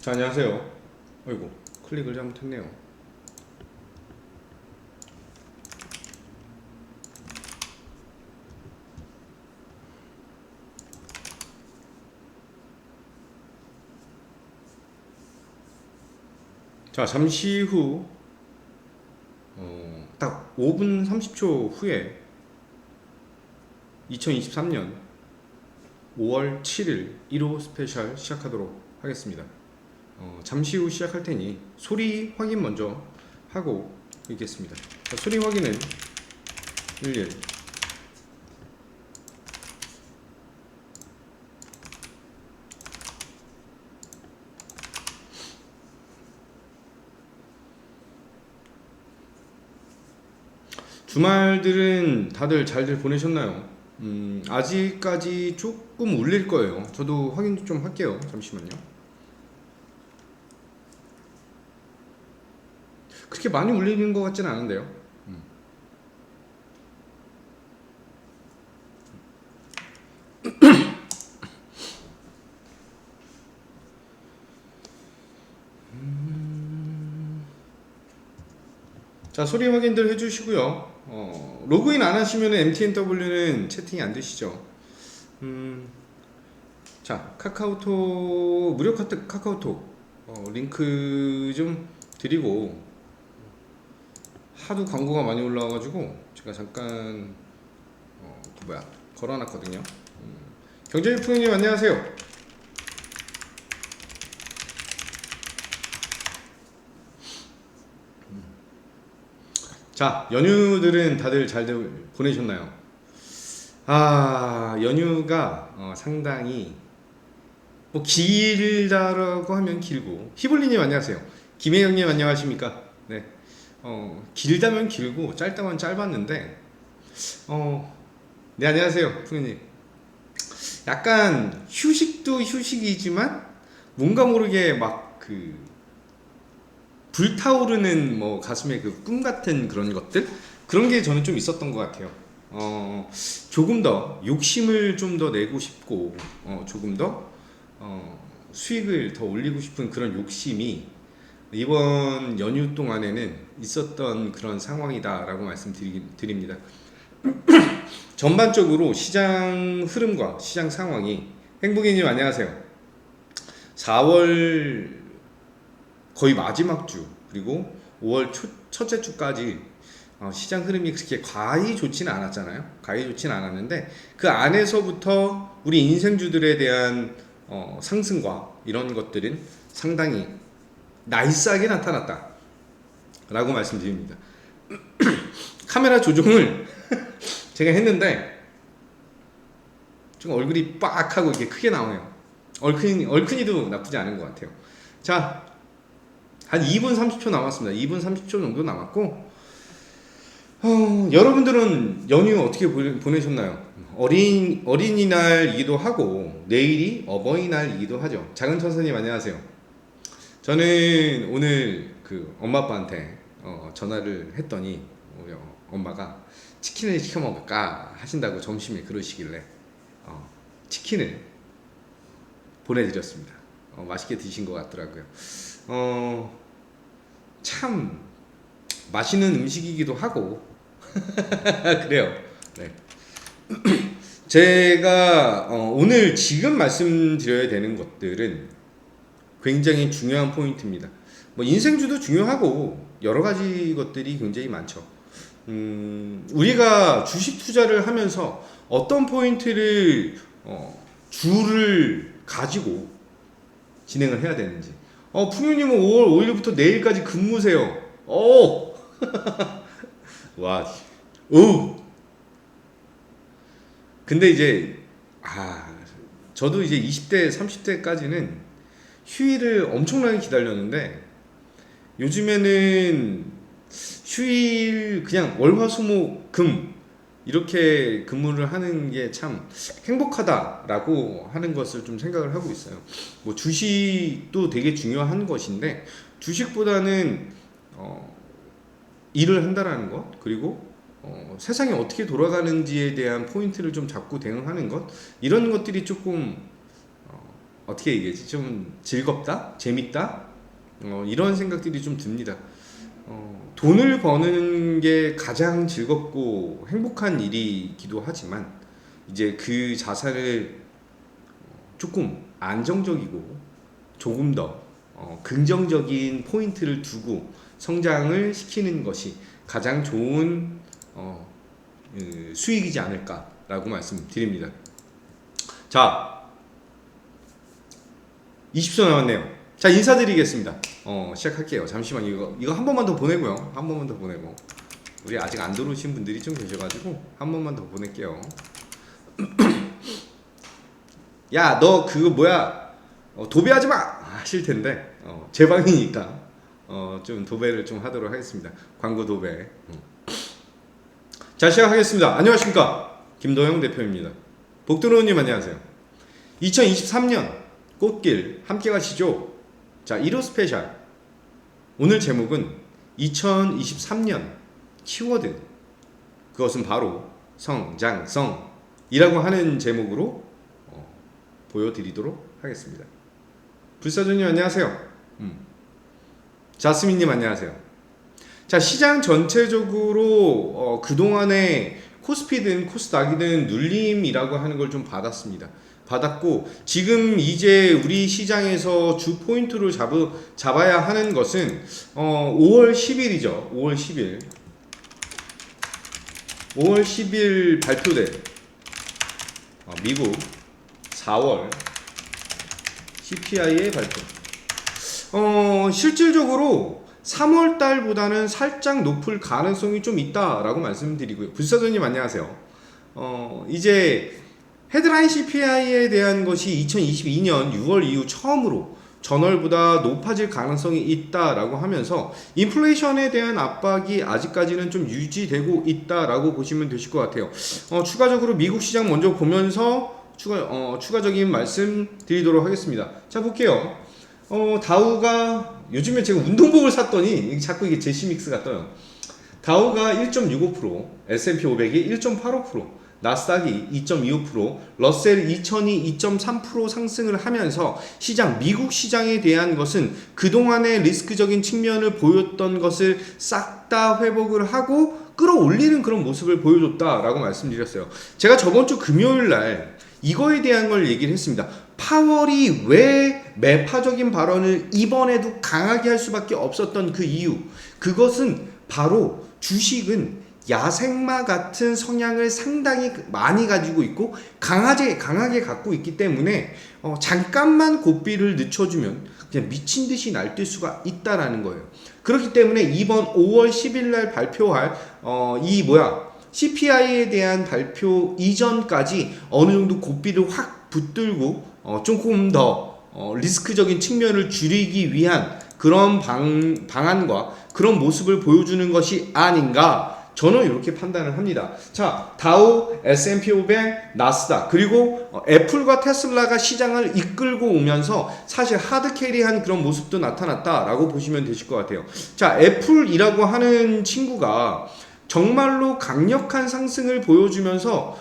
자, 안녕하세요. 어이구, 클릭을 잘못했네요. 자, 잠시 후, 딱 5분 30초 후에 2023년 5월 7일 1호 스페셜 시작하도록 하겠습니다. 잠시 후 시작할 테니 소리 확인 먼저 하고 있겠습니다. 자, 소리 확인은 11. 주말들은 다들 잘들 보내셨나요? 아직까지 조금 울릴 거예요. 저도 확인 좀 할게요. 잠시만요. 그렇게 많이 울리는 것 같지는 않은데요. 자, 소리 확인들 해주시고요. 로그인 안 하시면 MTNW는 채팅이 안 되시죠. 자, 카카오톡 무료 카카오톡 링크 좀 드리고, 하도 광고가 많이 올라와가지고 제가 잠깐 걸어놨거든요. 경제일프님 안녕하세요. 자, 연휴들은 다들 잘들 보내셨나요? 연휴가 상당히 뭐 길다라고 하면 길고, 히블리님 안녕하세요. 김혜영님 안녕하십니까? 네, 길다면 길고 짧다면 짧았는데, 네 안녕하세요, 푸님. 약간 휴식도 휴식이지만 뭔가 모르게 막 불타오르는 뭐 가슴에 그 꿈 같은 그런 것들, 그런 게 저는 좀 있었던 것 같아요. 조금 더 욕심을 좀 더 내고 싶고, 조금 더 수익을 더 올리고 싶은 그런 욕심이 이번 연휴 동안에는 있었던 그런 상황이다라고 말씀드립니다. 전반적으로 시장 흐름과 시장 상황이, 행복이님 안녕하세요. 4월 거의 마지막 주, 그리고 5월 첫째 주까지 시장 흐름이 그렇게 과히 좋지는 않았잖아요. 과히 좋지는 않았는데, 그 안에서부터 우리 인생주들에 대한 상승과 이런 것들은 상당히 나이스하게 나타났다 라고 말씀드립니다. 카메라 조정을 제가 했는데 좀 얼굴이 빡 하고 이렇게 크게 나오네요. 얼큰이도 나쁘지 않은 것 같아요. 자, 한 2분 30초 남았습니다. 2분 30초 정도 남았고, 여러분들은 연휴 어떻게 보내셨나요? 어린이날이기도 하고 내일이 어버이날이기도 하죠. 작은 천사님 안녕하세요. 저는 오늘 엄마 아빠한테 전화를 했더니 우리 엄마가 치킨을 시켜 먹을까 하신다고 점심에 그러시길래 치킨을 보내드렸습니다. 맛있게 드신 것 같더라고요. 참 맛있는 음식이기도 하고 그래요. 네. 제가 오늘 지금 말씀드려야 되는 것들은 굉장히 중요한 포인트입니다. 뭐 인생주도 중요하고 여러 가지 것들이 굉장히 많죠. 우리가 주식 투자를 하면서 어떤 포인트를 주를 가지고 진행을 해야 되는지. 풍유님은 5월 5일부터 내일까지 근무세요. 와, 근데 이제 저도 이제 20대 30대까지는 휴일을 엄청나게 기다렸는데, 요즘에는 휴일 그냥 월화수목금 이렇게 근무를 하는 게 참 행복하다라고 하는 것을 좀 생각을 하고 있어요. 뭐 주식도 되게 중요한 것인데, 주식보다는 일을 한다라는 것, 그리고 세상이 어떻게 돌아가는지에 대한 포인트를 좀 잡고 대응하는 것, 이런 것들이 조금 어떻게 얘기하지? 좀 즐겁다? 재밌다? 이런 생각들이 좀 듭니다. 돈을 버는 게 가장 즐겁고 행복한 일이기도 하지만 이제 그 자산을 조금 안정적이고 조금 더 긍정적인 포인트를 두고 성장을 시키는 것이 가장 좋은 수익이지 않을까라고 말씀드립니다. 자, 20초 남았네요. 자, 인사드리겠습니다. 시작할게요. 잠시만 이거 한 번만 더 보내고요. 한 번만 더 보내고 우리 아직 안 들어오신 분들이 좀 계셔가지고 한 번만 더 보낼게요. 야, 너 그거 뭐야? 도배하지 마! 하실 텐데 제 방이니까 좀 도배를 좀 하도록 하겠습니다. 광고 도배. 자, 시작하겠습니다. 안녕하십니까? 김도영 대표입니다. 복두로우님 안녕하세요. 2023년 꽃길 함께 가시죠. 자, 1호 스페셜. 오늘 제목은 2023년 키워드. 그것은 바로 성장성이라고 하는 제목으로 보여드리도록 하겠습니다. 불사조님 안녕하세요. 자스민님 안녕하세요. 자, 시장 전체적으로 그동안에 코스피든 코스닥이든 눌림이라고 하는 걸 좀 받았고 지금 이제 우리 시장에서 주 포인트를 잡아야 하는 것은 5월 10일이죠. 5월 10일 발표된 미국 4월 CPI의 발표. 실질적으로 3월 달보다는 살짝 높을 가능성이 좀 있다라고 말씀드리고요. 불사조님 안녕하세요. 이제 헤드라인 CPI에 대한 것이 2022년 6월 이후 처음으로 전월보다 높아질 가능성이 있다라고 하면서 인플레이션에 대한 압박이 아직까지는 좀 유지되고 있다라고 보시면 되실 것 같아요. 추가적으로 미국 시장 먼저 보면서 추가적인 말씀 드리도록 하겠습니다. 자, 볼게요. 다우가 요즘에 제가 운동복을 샀더니 자꾸 이게 제시믹스가 떠요. 다우가 1.65%, S&P 500이 1.85%, 나스닥이 2.25%, 러셀 2000이 2.3% 상승을 하면서 미국 시장에 대한 것은 그동안의 리스크적인 측면을 보였던 것을 싹 다 회복을 하고 끌어올리는 그런 모습을 보여줬다라고 말씀드렸어요. 제가 저번 주 금요일 날 이거에 대한 걸 얘기를 했습니다. 파월이 왜 매파적인 발언을 이번에도 강하게 할 수밖에 없었던 그 이유, 그것은 바로 주식은 야생마 같은 성향을 상당히 많이 가지고 있고 강하게 갖고 있기 때문에 잠깐만 고삐를 늦춰주면 그냥 미친 듯이 날뛸 수가 있다라는 거예요. 그렇기 때문에 이번 5월 10일 날 발표할 CPI에 대한 발표 이전까지 어느 정도 고삐를 확 붙들고 조금 더 리스크적인 측면을 줄이기 위한 그런 방안과 그런 모습을 보여주는 것이 아닌가, 저는 이렇게 판단을 합니다. 자, 다우, S&P 500, 나스닥, 그리고 애플과 테슬라가 시장을 이끌고 오면서 사실 하드캐리한 그런 모습도 나타났다라고 보시면 되실 것 같아요. 자, 애플이라고 하는 친구가 정말로 강력한 상승을 보여주면서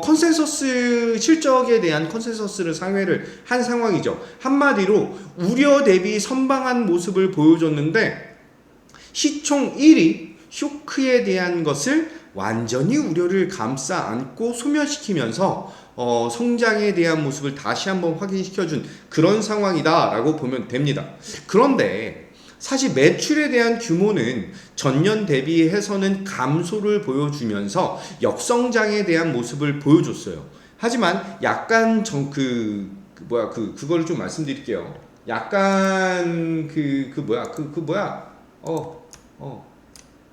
컨센서스 실적에 대한 컨센서스를 상회를 한 상황이죠. 한마디로 우려 대비 선방한 모습을 보여줬는데 시총 1위 쇼크에 대한 것을 완전히 우려를 감싸 안고 소멸시키면서 성장에 대한 모습을 다시 한번 확인시켜준 그런 상황이다라고 보면 됩니다. 그런데 사실 매출에 대한 규모는 전년 대비해서는 감소를 보여주면서 역성장에 대한 모습을 보여줬어요. 하지만 약간 그거를 좀 말씀드릴게요. 약간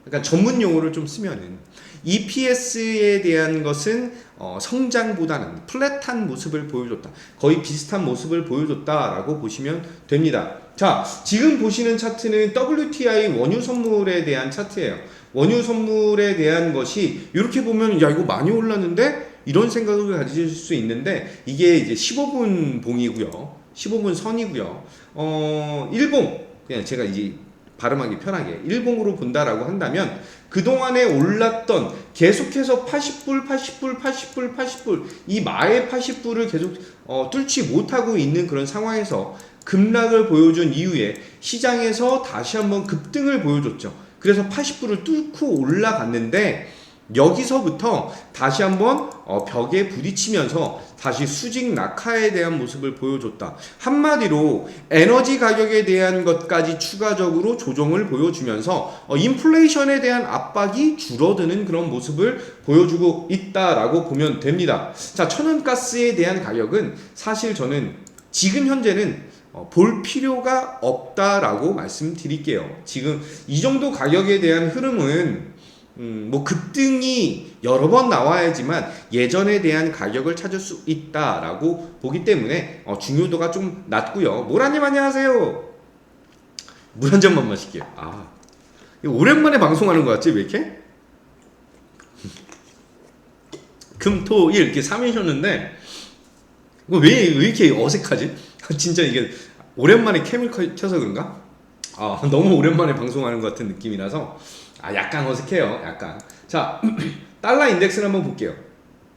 약간 전문 용어를 좀 쓰면은 EPS에 대한 것은 성장보다는 플랫한 모습을 보여줬다. 거의 비슷한 모습을 보여줬다라고 보시면 됩니다. 자, 지금 보시는 차트는 WTI 원유 선물에 대한 차트예요. 원유 선물에 대한 것이 이렇게 보면 야, 이거 많이 올랐는데? 이런 생각을 가지실 수 있는데 이게 이제 15분 봉이고요. 15분 선이고요. 일봉, 그냥 제가 이제 발음하기 편하게 일봉으로 본다라고 한다면 그동안에 올랐던 계속해서 80불, 80불, 80불, 80불 이 마의 80불을 계속 뚫지 못하고 있는 그런 상황에서 급락을 보여준 이후에 시장에서 다시 한번 급등을 보여줬죠. 그래서 80불을 뚫고 올라갔는데 여기서부터 다시 한번 벽에 부딪히면서 다시 수직 낙하에 대한 모습을 보여줬다. 한마디로 에너지 가격에 대한 것까지 추가적으로 조정을 보여주면서 인플레이션에 대한 압박이 줄어드는 그런 모습을 보여주고 있다라고 보면 됩니다. 자, 천연가스에 대한 가격은 사실 저는 지금 현재는 볼 필요가 없다라고 말씀드릴게요. 지금 이 정도 가격에 대한 흐름은 뭐 급등이 여러 번 나와야지만 예전에 대한 가격을 찾을 수 있다라고 보기 때문에 중요도가 좀 낮고요. 모라님 안녕하세요. 물 한 잔만 마실게요. 오랜만에 방송하는 것 같지 왜 이렇게? 금, 토, 일 이렇게 3일 쉬었는데 왜 이렇게 어색하지? 진짜 이게 오랜만에 캠을 켜서 그런가? 너무 오랜만에 방송하는 것 같은 느낌이라서 약간 어색해요. 약간. 자, 달러 인덱스를 한번 볼게요.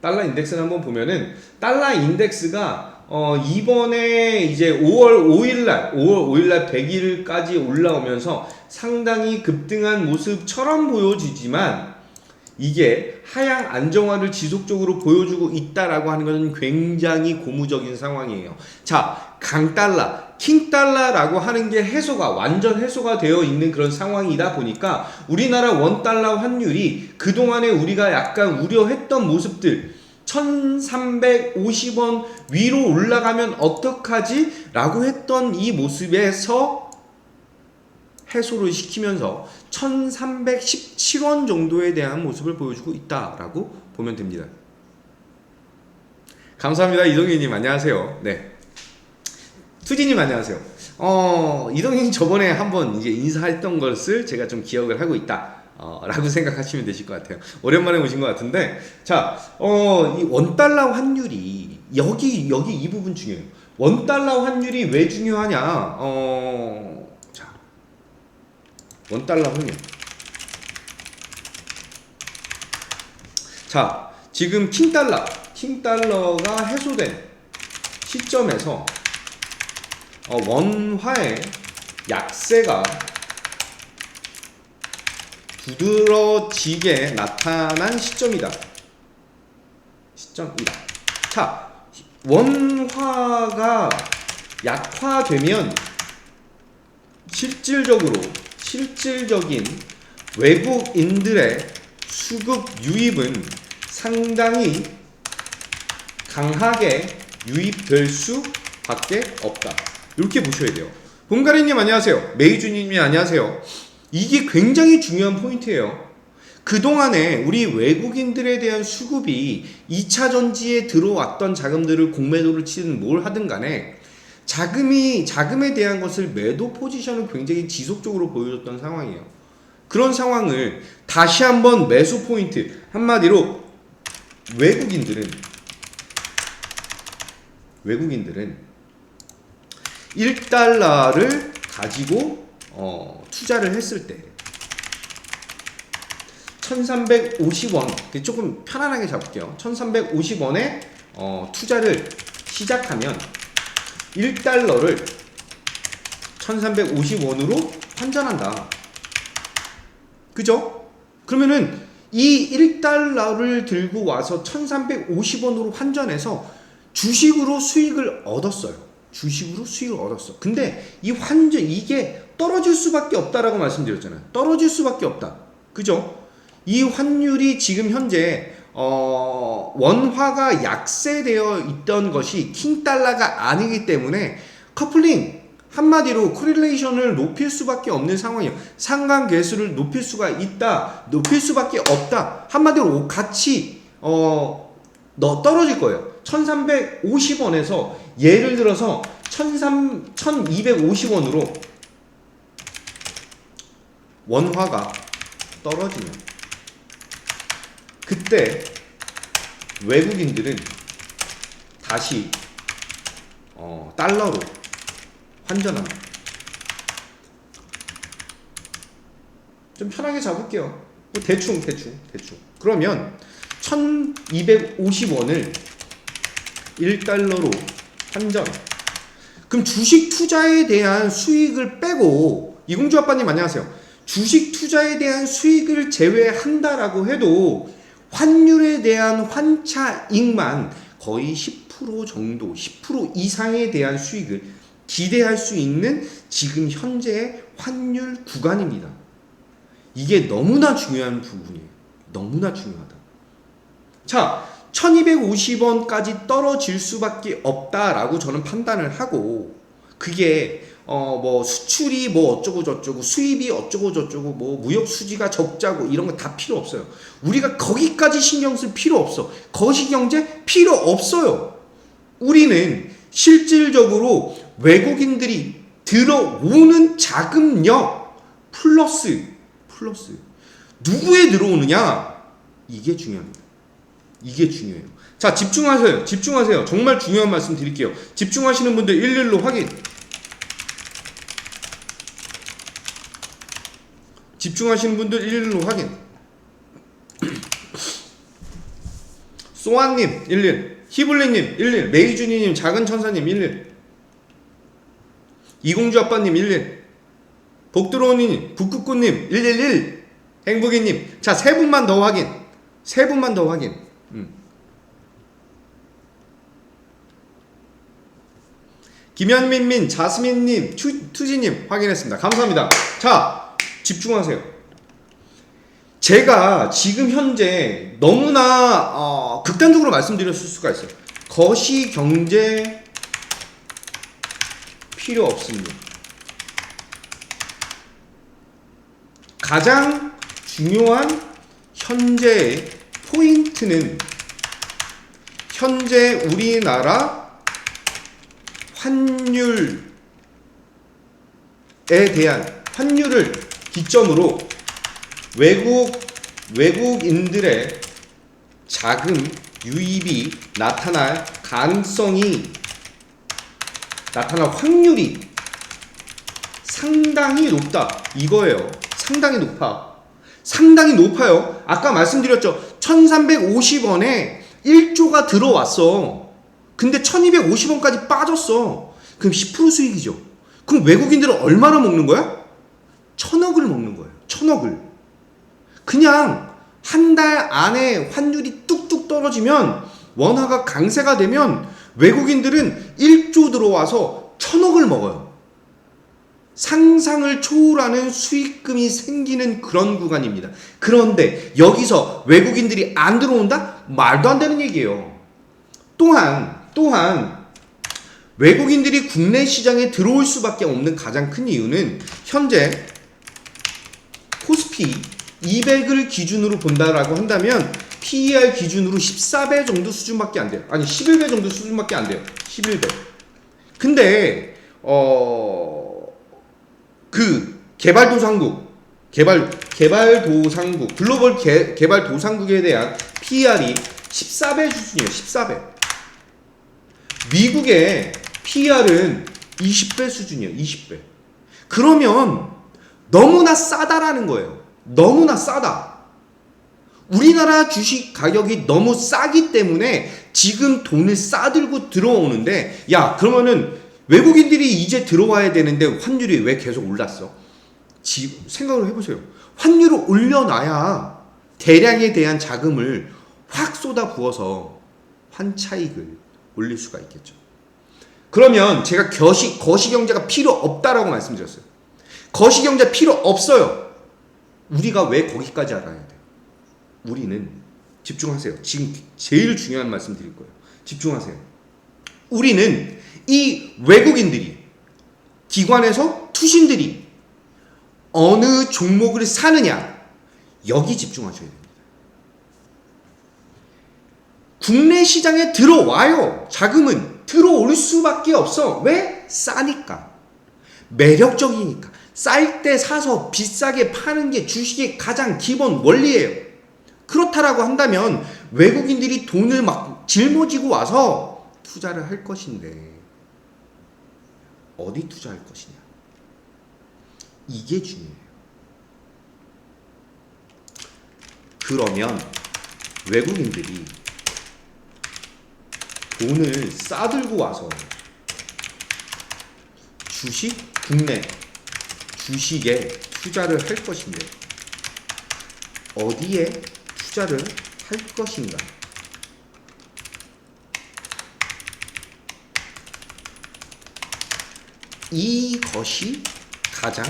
달러 인덱스를 한번 보면은 달러 인덱스가 이번에 이제 5월 5일날 100일까지 올라오면서 상당히 급등한 모습처럼 보여지지만 이게 하향 안정화를 지속적으로 보여주고 있다라고 하는 것은 굉장히 고무적인 상황이에요. 자, 강달러, 킹달러라고 하는 게 완전 해소가 되어 있는 그런 상황이다 보니까 우리나라 원달러 환율이 그동안에 우리가 약간 우려했던 모습들 1350원 위로 올라가면 어떡하지? 라고 했던 이 모습에서 해소를 시키면서 1317원 정도에 대한 모습을 보여주고 있다라고 보면 됩니다. 감사합니다. 이동희님 안녕하세요. 네. 투지님 안녕하세요. 이동희님 저번에 한번 이제 인사했던 것을 제가 좀 기억을 하고 있다. 라고 생각하시면 되실 것 같아요. 오랜만에 오신 것 같은데, 자, 이 원달러 환율이 여기 이 부분 중요해요. 원달러 환율이 왜 중요하냐? 원달러 환율. 자, 지금 킹달러가 해소된 시점에서 원화의 약세가 두드러지게 나타난 시점이다. 자, 원화가 약화되면 실질적인 외국인들의 수급 유입은 상당히 강하게 유입될 수밖에 없다. 이렇게 보셔야 돼요. 봉가리님 안녕하세요. 메이주님이 안녕하세요. 이게 굉장히 중요한 포인트예요. 그동안에 우리 외국인들에 대한 수급이 2차 전지에 들어왔던 자금들을 공매도를 치든 뭘 하든 간에 자금에 대한 것을 매도 포지션을 굉장히 지속적으로 보여줬던 상황이에요. 그런 상황을 다시 한번 매수 포인트, 한마디로 외국인들은 1달러를 가지고 투자를 했을 때 1350원, 조금 편안하게 잡을게요. 1350원에 투자를 시작하면 1달러를 1350원으로 환전한다. 그죠? 그러면은 이 1달러를 들고 와서 1350원으로 환전해서 주식으로 수익을 얻었어요. 근데 이게 떨어질 수밖에 없다라고 말씀드렸잖아요. 떨어질 수밖에 없다. 그죠? 이 환율이 지금 현재 원화가 약세되어 있던 것이 킹달러가 아니기 때문에 커플링, 한마디로 코릴레이션을 높일 수밖에 없는 상황이에요. 상관계수를 높일 수가 있다, 높일 수밖에 없다. 한마디로 같이 떨어질 거예요. 1350원에서 예를 들어서 1250원으로 원화가 떨어지면 그때 외국인들은 다시 달러로 환전합니다. 좀 편하게 잡을게요. 뭐 대충. 그러면 1250원을 1달러로 환전. 그럼 주식 투자에 대한 수익을 빼고, 이공주 아빠님 안녕하세요. 주식 투자에 대한 수익을 제외한다라고 해도 환율에 대한 환차익만 거의 10% 정도, 10% 이상에 대한 수익을 기대할 수 있는 지금 현재의 환율 구간입니다. 이게 너무나 중요한 부분이에요. 너무나 중요하다. 자, 1250원까지 떨어질 수밖에 없다라고 저는 판단을 하고, 그게 뭐 수출이 뭐 어쩌고 저쩌고, 수입이 어쩌고 저쩌고, 뭐 무역 수지가 적자고 이런 거 다 필요 없어요. 우리가 거기까지 신경 쓸 필요 없어. 거시경제 필요 없어요. 우리는 실질적으로 외국인들이 들어오는 자금력 플러스 누구에 들어오느냐, 이게 중요합니다. 이게 중요해요. 자, 집중하세요. 정말 중요한 말씀 드릴게요. 집중하시는 분들 일일로 확인. 집중하시는 분들 일일로 확인. 소아님 11, 히블리님 11, 메이준이님, 작은천사님 11, 이공주 아빠님 11, 복드로우님, 북극구님 111, 행복이님. 자, 세 분만 더 확인. 김현민님, 자스민님, 투지님 확인했습니다. 감사합니다. 자, 집중하세요. 제가 지금 현재 너무나 극단적으로 말씀드렸을 수가 있어요. 거시경제 필요 없습니다. 가장 중요한 현재의 포인트는 현재 우리나라 환율에 대한, 환율을 기점으로 외국인들의 자금 유입이 나타날 가능성이, 나타날 확률이 상당히 높다 이거예요. 상당히 높아요. 아까 말씀드렸죠. 1350원에 1조가 들어왔어. 근데 1250원까지 빠졌어. 그럼 10% 수익이죠. 그럼 외국인들은 얼마나 먹는 거야? 1000억을 먹는 거예요. 1000억을. 그냥 한 달 안에 환율이 뚝뚝 떨어지면, 원화가 강세가 되면 외국인들은 1조 들어와서 1000억을 먹어요. 상상을 초월하는 수익금이 생기는 그런 구간입니다. 그런데 여기서 외국인들이 안 들어온다? 말도 안 되는 얘기예요. 또한 외국인들이 국내 시장에 들어올 수밖에 없는 가장 큰 이유는 현재 코스피 200을 기준으로 본다라고 한다면 PER 기준으로 14배 정도 수준밖에 안 돼요. 아니 11배 정도 수준밖에 안 돼요. 11배. 근데 그 개발도상국 글로벌 개발도상국에 대한 PER이 14배 수준이에요. 14배. 미국의 PER은 20배 수준이에요. 20배. 그러면 너무나 싸다라는 거예요. 너무나 싸다. 우리나라 주식 가격이 너무 싸기 때문에 지금 돈을 싸들고 들어오는데, 야, 그러면은 외국인들이 이제 들어와야 되는데 환율이 왜 계속 올랐어? 지금 생각을 해보세요. 환율을 올려놔야 대량에 대한 자금을 확 쏟아 부어서 환차익을 올릴 수가 있겠죠. 그러면 제가 거시경제가 필요 없다라고 말씀드렸어요. 거시경제 필요 없어요. 우리가 왜 거기까지 알아야 돼요? 우리는 집중하세요. 지금 제일 중요한 말씀 드릴 거예요. 집중하세요. 우리는 이 외국인들이, 기관에서 투신들이 어느 종목을 사느냐, 여기 집중하셔야 됩니다. 국내 시장에 들어와요. 자금은 들어올 수밖에 없어. 왜? 싸니까. 매력적이니까. 쌀 때 사서 비싸게 파는 게 주식의 가장 기본 원리예요. 그렇다라고 한다면 외국인들이 돈을 막 짊어지고 와서 투자를 할 것인데 어디 투자할 것이냐, 이게 중요해요. 그러면 외국인들이 돈을 싸들고 와서 국내 주식에 투자를 할 것인데 어디에 투자를 할 것인가? 이것이 가장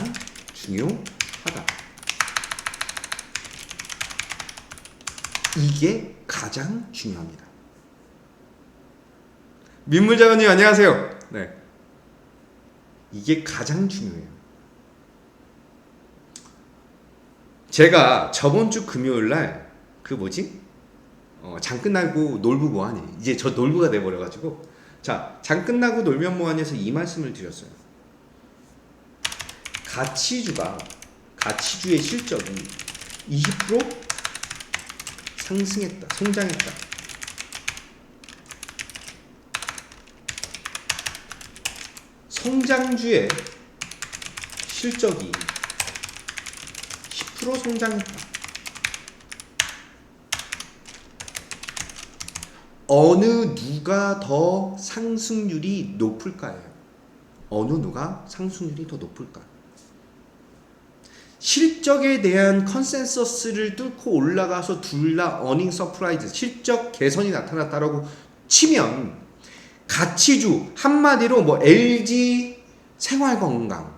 중요하다. 이게 가장 중요합니다. 민물자원님 안녕하세요. 네, 이게 가장 중요해요. 제가 저번 주 금요일날 장 끝나고 놀부 뭐하니? 이제 저 놀부가 돼버려가지고 자, 장 끝나고 놀면 뭐하니에서 이 말씀을 드렸어요. 가치주의 실적이 20% 상승했다, 성장했다. 성장주의 실적이 10% 성장했다. 어느 누가 더 상승률이 높을까요? 어느 누가 상승률이 더 높을까? 실적에 대한 컨센서스를 뚫고 올라가서 둘 다 어닝 서프라이즈, 실적 개선이 나타났다라고 치면 가치주, 한마디로 뭐 LG 생활건강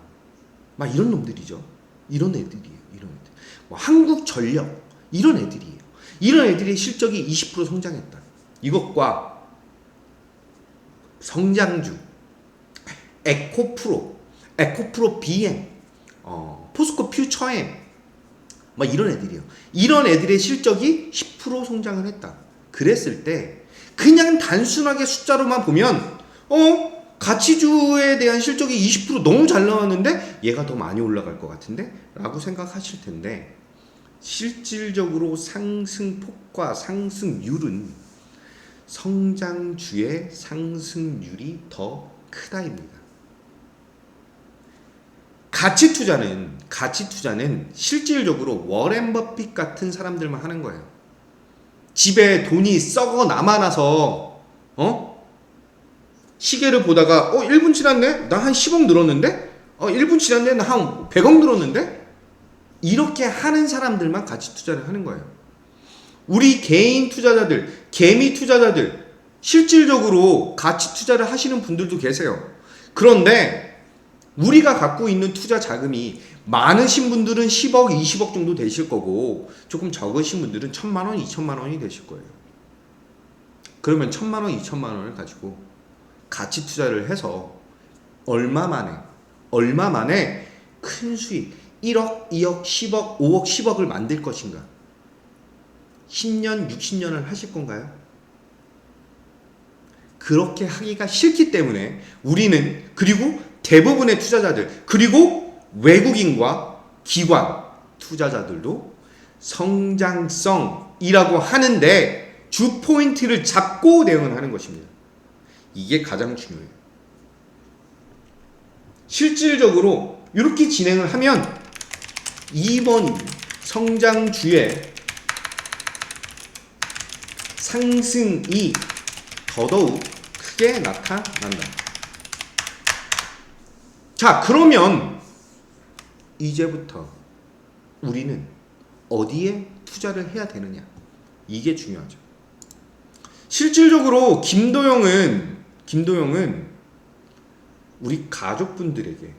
막 이런 놈들이죠. 이런 애들이에요. 이런 애들. 뭐 한국전력 이런 애들이에요. 이런 애들의 실적이 20% 성장했다. 이것과 성장주 에코프로 BM, 포스코 퓨처엠 막 이런 애들이에요. 이런 애들의 실적이 10% 성장을 했다. 그랬을 때 그냥 단순하게 숫자로만 보면 가치주에 대한 실적이 20% 너무 잘 나왔는데 얘가 더 많이 올라갈 것 같은데? 라고 생각하실 텐데 실질적으로 상승폭과 상승률은 성장주의 상승률이 더 크다입니다. 가치 투자는 실질적으로 워렌 버핏 같은 사람들만 하는 거예요. 집에 돈이 썩어 남아나서 시계를 보다가 1분 지났네? 나 한 10억 늘었는데? 1분 지났네? 나 한 100억 늘었는데? 이렇게 하는 사람들만 가치 투자를 하는 거예요. 우리 개인 투자자들, 개미 투자자들 실질적으로 가치 투자를 하시는 분들도 계세요. 그런데 우리가 갖고 있는 투자 자금이 많으신 분들은 10억, 20억 정도 되실 거고 조금 적으신 분들은 1,000만 원, 2,000만 원이 되실 거예요. 그러면 1,000만 원, 2,000만 원을 가지고 가치 투자를 해서 얼마 만에 큰 수익 1억, 2억, 10억, 5억, 10억을 만들 것인가? 10년, 60년을 하실 건가요? 그렇게 하기가 싫기 때문에 우리는, 그리고 대부분의 투자자들, 그리고 외국인과 기관 투자자들도 성장성이라고 하는데 주 포인트를 잡고 대응을 하는 것입니다. 이게 가장 중요해요. 실질적으로 이렇게 진행을 하면 이번 성장주의 상승이 더더욱 크게 나타난다. 자, 그러면 이제부터 우리는 어디에 투자를 해야 되느냐? 이게 중요하죠. 실질적으로 김도영은 우리 가족분들에게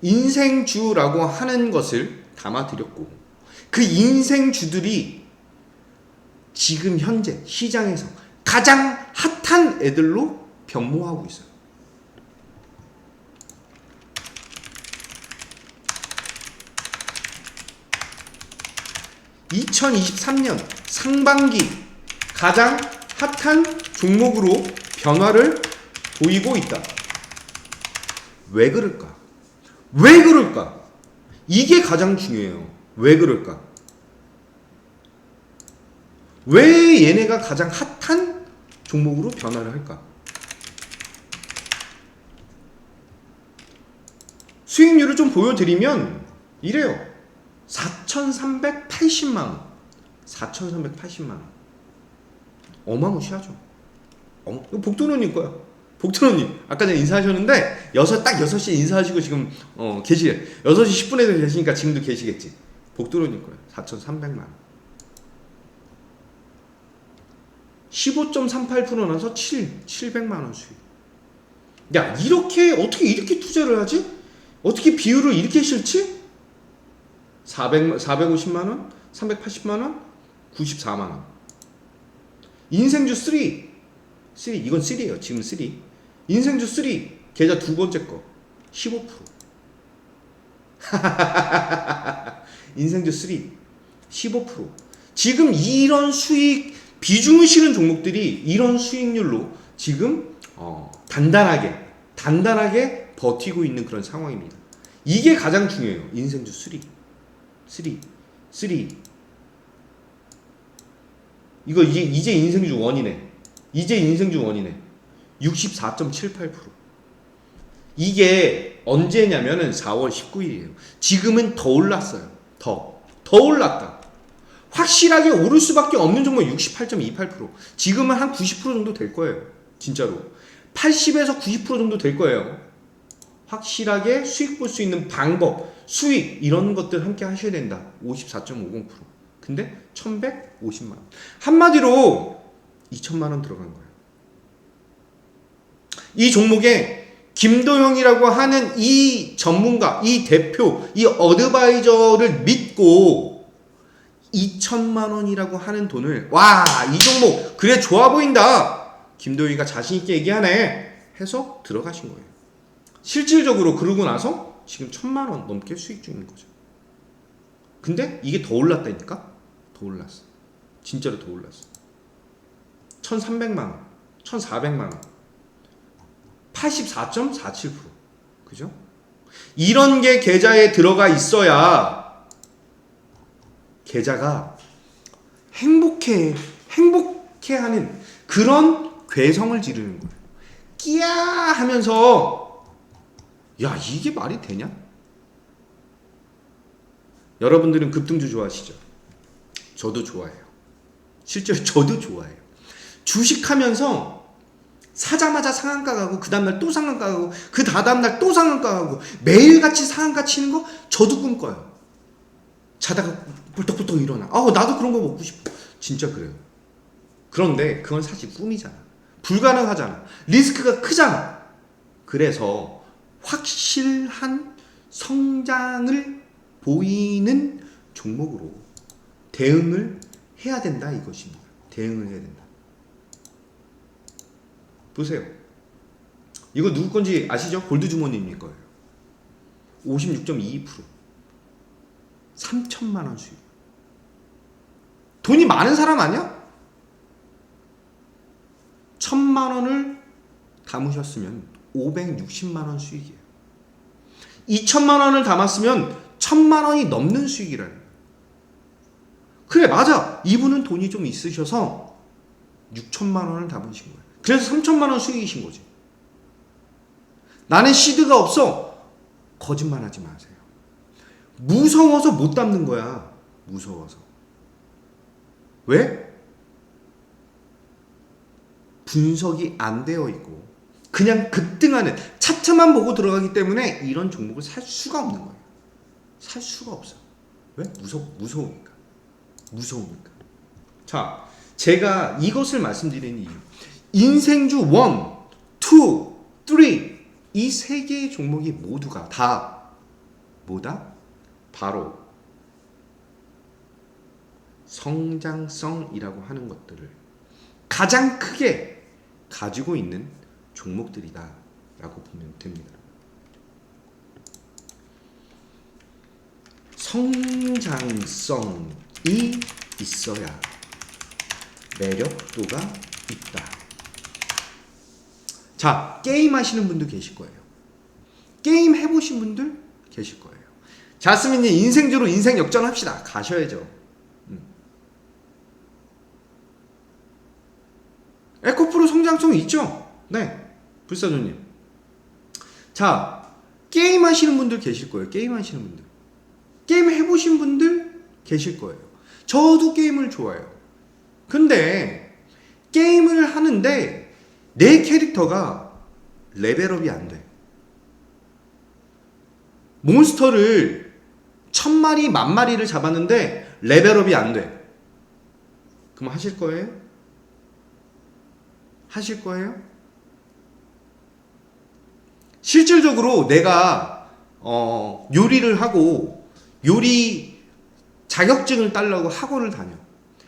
인생주라고 하는 것을 담아드렸고, 그 인생주들이 지금 현재 시장에서 가장 핫한 애들로 변모하고 있어요. (2023년) 상반기 가장 핫한 종목으로 변화를 보이고 있다. 왜 그럴까? 이게 가장 중요해요. 왜 그럴까? 왜 얘네가 가장 핫한 종목으로 변화를 할까? 수익률을 좀 보여드리면 이래요. 4,380만원 4,380만 원. 어마무시하죠. 이거 복도로님 거야. 복도로님 아까 전에 인사하셨는데 딱 6시에 인사하시고 지금 계시게 6시 10분에도 계시니까 지금도 계시겠지. 복도로님 거야. 4,300만 원. 15.38% 나서 700만 원 수익. 야, 어떻게 이렇게 투자를 하지? 어떻게 비율을 이렇게 싫지? 450만 원, 380만 원, 94만 원. 인생주 3. 이건 3예요. 지금 3. 인생주 3. 계좌 두 번째 거. 15%. 인생주 3. 15%. 지금 이런 수익 비중을 실은 종목들이 이런 수익률로 지금 단단하게 버티고 있는 그런 상황입니다. 이게 가장 중요해요. 인생주 3. 이거 이제 인생주 1이네. 64.78%. 이게 언제냐면은 4월 19일이에요. 지금은 더 올랐어요. 더 올랐다. 확실하게 오를 수밖에 없는 종목 68.28%. 지금은 한 90% 정도 될 거예요. 진짜로. 80에서 90% 정도 될 거예요. 확실하게 수익 볼 수 있는 방법, 수익 이런 것들 함께 하셔야 된다. 54.50%. 근데 1,150만 원. 한마디로 2천만 원 들어간 거예요. 이 종목에 김도영이라고 하는 이 전문가, 이 대표, 이 어드바이저를 믿고 2천만 원이라고 하는 돈을 이 종목 그래 좋아 보인다. 김도영이가 자신 있게 얘기하네 해서 들어가신 거예요. 실질적으로 그러고 나서 지금 1,000만 원 넘게 수익 중인 거죠. 근데 이게 더 올랐다니까? 더 올랐어. 진짜로 더 올랐어. 1,300만 원, 1,400만 원. 84.47%. 그죠? 이런 게 계좌에 들어가 있어야 계좌가 행복해하는 그런 괴성을 지르는 거예요. 끼야 하면서 야, 이게 말이 되냐? 여러분들은 급등주 좋아하시죠? 저도 좋아해요. 실제로 저도 좋아해요. 주식하면서 사자마자 상한가 가고 그 다음날 또 상한가 가고 그 다다음날 또 상한가 가고 매일같이 상한가 치는 거 저도 꿈꿔요. 자다가 벌떡벌떡 일어나. 나도 그런 거 먹고 싶어. 진짜 그래요. 그런데 그건 사실 꿈이잖아. 불가능하잖아. 리스크가 크잖아. 그래서 확실한 성장을 보이는 종목으로 대응을 해야 된다 이것입니다. 대응을 해야 된다. 보세요. 이거 누구 건지 아시죠? 골드 주머니님 거예요. 56.22%. 3천만 원 수익. 돈이 많은 사람 아니야? 1,000만 원을 담으셨으면 560만 원 수익이에요. 2천만 원을 담았으면 1,000만 원이 넘는 수익이라는 거예요. 그래, 맞아. 이분은 돈이 좀 있으셔서 6천만 원을 담으신 거예요. 그래서 3천만 원 수익이신 거지. 나는 시드가 없어. 거짓말 하지 마세요. 무서워서 못 담는 거야. 무서워서. 왜? 분석이 안 되어 있고 그냥 급등하는 차트만 보고 들어가기 때문에 이런 종목을 살 수가 없는 거예요. 살 수가 없어. 왜? 무서우니까. 자, 제가 이것을 말씀드리는 이유. 인생주 1, 2, 3 이 세 개의 종목이 모두가 다 뭐다? 바로 성장성이라고 하는 것들을 가장 크게 가지고 있는 종목들이다 라고 보면 됩니다. 성장성이 있어야 매력도가 있다. 자, 게임 하시는 분도 계실 거예요. 게임 해보신 분들 계실 거예요. 자스민님, 인생주로 인생 역전합시다. 가셔야죠. 에코프로 성장성 있죠? 네, 불사조님. 자, 게임 하시는 분들 계실 거예요. 게임 하시는 분들. 게임 해보신 분들 계실 거예요. 저도 게임을 좋아해요. 근데 게임을 하는데 내 캐릭터가 레벨업이 안 돼. 몬스터를 1000마리, 10,000마리를 잡았는데 레벨업이 안 돼. 그럼 하실 거예요? 하실 거예요? 실질적으로 내가 요리를 하고 요리 자격증을 따려고 학원을 다녀.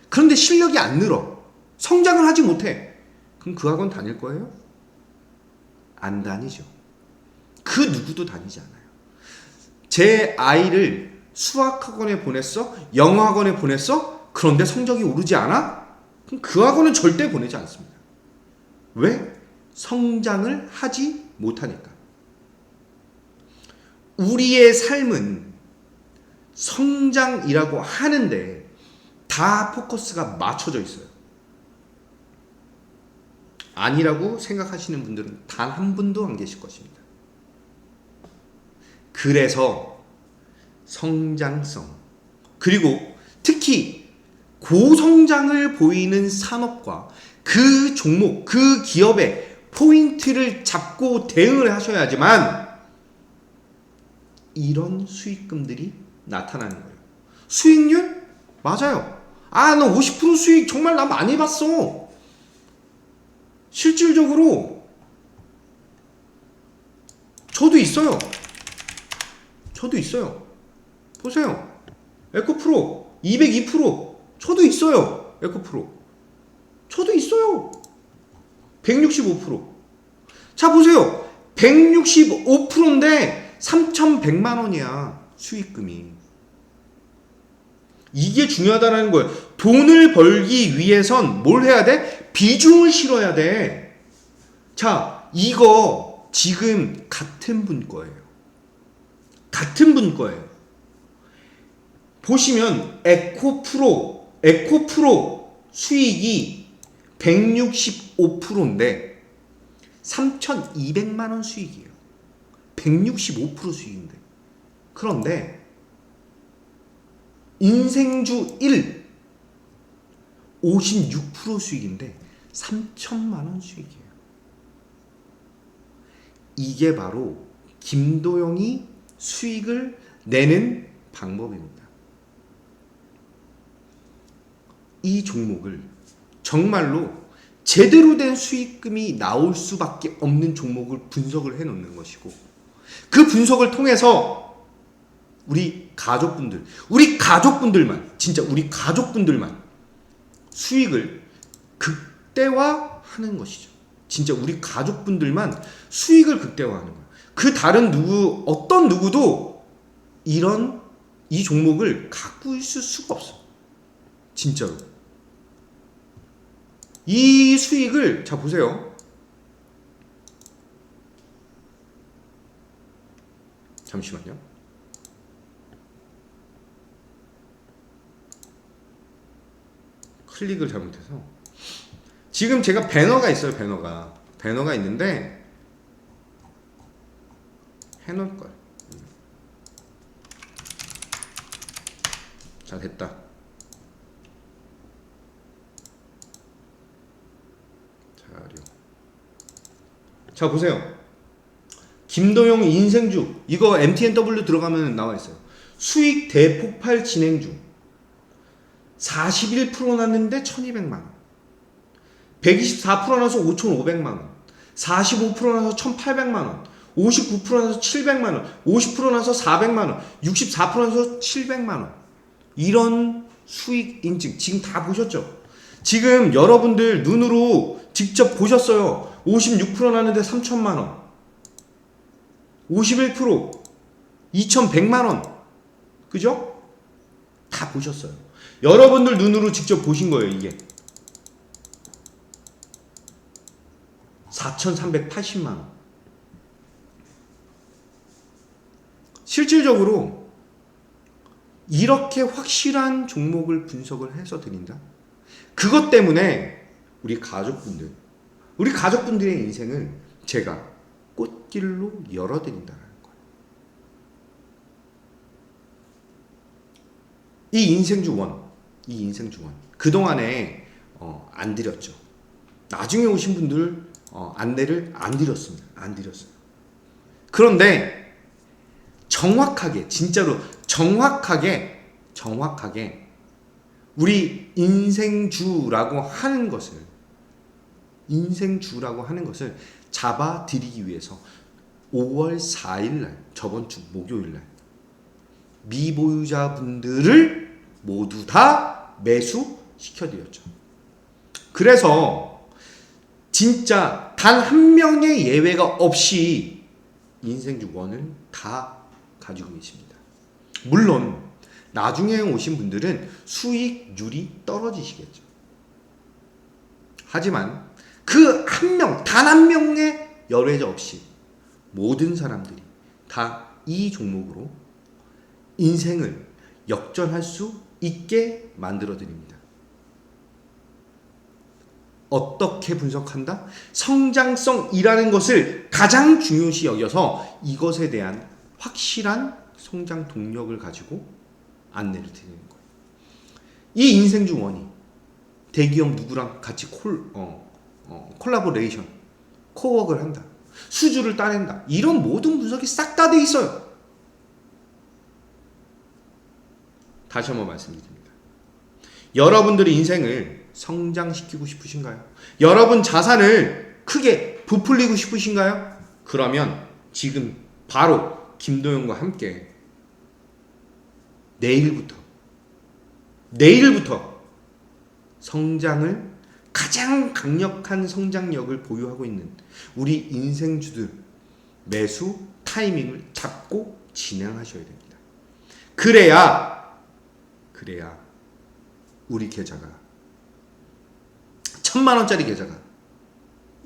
그런데 실력이 안 늘어. 성장을 하지 못해. 그럼 그 학원 다닐 거예요? 안 다니죠. 그 누구도 다니지 않아요. 제 아이를 수학학원에 보냈어? 영어학원에 보냈어? 그런데 성적이 오르지 않아? 그럼 그 학원은 절대 보내지 않습니다. 왜? 성장을 하지 못하니까. 우리의 삶은 성장이라고 하는데 다 포커스가 맞춰져 있어요. 아니라고 생각하시는 분들은 단 한 분도 안 계실 것입니다. 그래서 성장성, 그리고 특히 고성장을 보이는 산업과 그 종목, 그 기업의 포인트를 잡고 대응을 하셔야지만 이런 수익금들이 나타나는 거예요. 수익률? 맞아요. 아, 너 50% 수익 정말 나 많이 봤어. 실질적으로 저도 있어요. 저도 있어요. 보세요. 에코프로 202%. 저도 있어요. 에코프로. 저도 있어요. 165%. 자, 보세요. 165%인데 3,100만 원이야. 수익금이. 이게 중요하다는 거예요. 돈을 벌기 위해선 뭘 해야 돼? 비중을 실어야 돼. 자, 이거 지금 같은 분 거예요. 같은 분 거예요. 보시면 에코프로 수익이 165%인데 3,200만 원 수익이에요. 165% 수익인데. 그런데 인생주 1 56% 수익인데 3천만 원 수익이에요. 이게 바로 김도영이 수익을 내는 방법입니다. 이 종목을 정말로 제대로 된 수익금이 나올 수밖에 없는 종목을 분석을 해 놓는 것이고, 그 분석을 통해서 우리 가족분들만, 진짜 우리 가족분들만 수익을 극대화하는 것이죠. 진짜 우리 가족분들만 수익을 극대화하는 거예요. 그 다른 어떤 누구도 이 종목을 갖고 있을 수가 없어. 진짜로. 이 수익을, 자, 보세요. 잠시만요. 클릭을 잘못해서. 지금 제가 배너가 있어요. 배너가 있는데 해놓을걸. 자, 됐다. 자, 보세요. 김도영 인생주, 이거 MTNW 들어가면 나와 있어요. 수익 대폭발 진행 중. 41% 났는데 1,200만 원. 124% 나서 5,500만 원. 45% 나서 1,800만 원. 59% 나서 700만 원. 50% 나서 400만 원. 64% 나서 700만 원. 이런 수익 인증 지금 다 보셨죠? 지금 여러분들 눈으로 직접 보셨어요. 56% 나는데 3천만 원. 51% 2,100만 원. 그죠? 다 보셨어요. 여러분들 눈으로 직접 보신 거예요, 이게. 4,380만 원. 실질적으로 이렇게 확실한 종목을 분석을 해서 드린다. 그것 때문에 우리 가족분들의 인생을 제가 꽃길로 열어드린다는 거예요. 이 인생주 1, 이 인생주원. 그동안에 안 드렸죠. 나중에 오신 분들 안내를 안 드렸습니다. 안 드렸어요. 그런데 정확하게 진짜로 정확하게 우리 인생주라고 하는 것을 잡아드리기 위해서 5월 4일날 저번 주 목요일날 미보유자분들을 모두 다 매수시켜드렸죠. 그래서 진짜 단 한 명의 예외가 없이 인생주원을 다 가지고 계십니다. 물론 나중에 오신 분들은 수익률이 떨어지시겠죠. 하지만 그 한 명, 단 한 명의 열외자 없이 모든 사람들이 다 이 종목으로 인생을 역전할 수 있게 만들어 드립니다. 어떻게 분석한다? 성장성이라는 것을 가장 중요시 여겨서 이것에 대한 확실한 성장 동력을 가지고 안내를 드리는 거예요. 이 인생주원이 대기업 누구랑 같이 콜라보레이션, 코워크를 한다. 수주를 따낸다. 이런 모든 분석이 싹 다 돼 있어요. 다시 한번 말씀드립니다. 여러분들의 인생을 성장시키고 싶으신가요? 여러분 자산을 크게 부풀리고 싶으신가요? 그러면 지금 바로 김도영과 함께 내일부터 성장을 가장 강력한 성장력을 보유하고 있는 우리 인생주들 매수 타이밍을 잡고 진행하셔야 됩니다. 그래야 우리 계좌가 1,000만원짜리 계좌가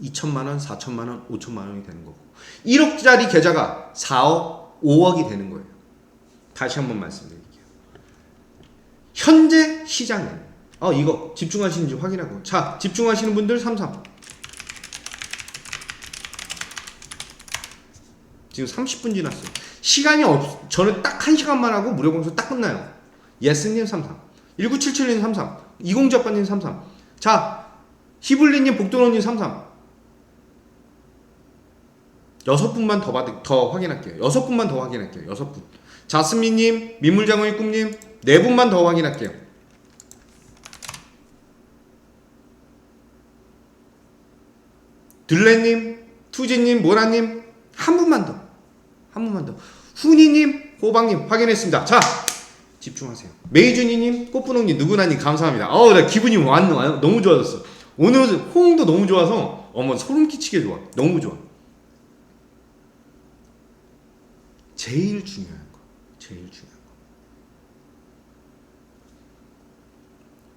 2,000만원, 4,000만원, 5,000만원이 되는 거고 1억짜리 계좌가 4억, 5억이 되는 거예요. 다시 한번 말씀드릴게요. 현재 시장은 이거 집중하시는지 확인하고. 자, 집중하시는 분들 33. 지금 30분 지났어요. 시간이 저는 딱 1시간만 하고 무료 검수 딱 끝나요. 예스님 33, 1977님 33, 이공주아빠님 33. 자, 히블리님, 복도노님 33. 6분만 더 확인할게요. 6분만 더 확인할게요. 6분. 자스민님, 민물장어의 꿈님 4분만 더 확인할게요. 들레님, 투지님, 모라님 한 분만 더. 후니님, 호박님 확인했습니다. 자, 집중하세요. 메이준이님, 꽃분홍님, 누구나님 감사합니다. 나 기분이 너무 좋아졌어. 오늘 호응도 너무 좋아서 소름 끼치게 좋아. 너무 좋아. 제일 중요한 거.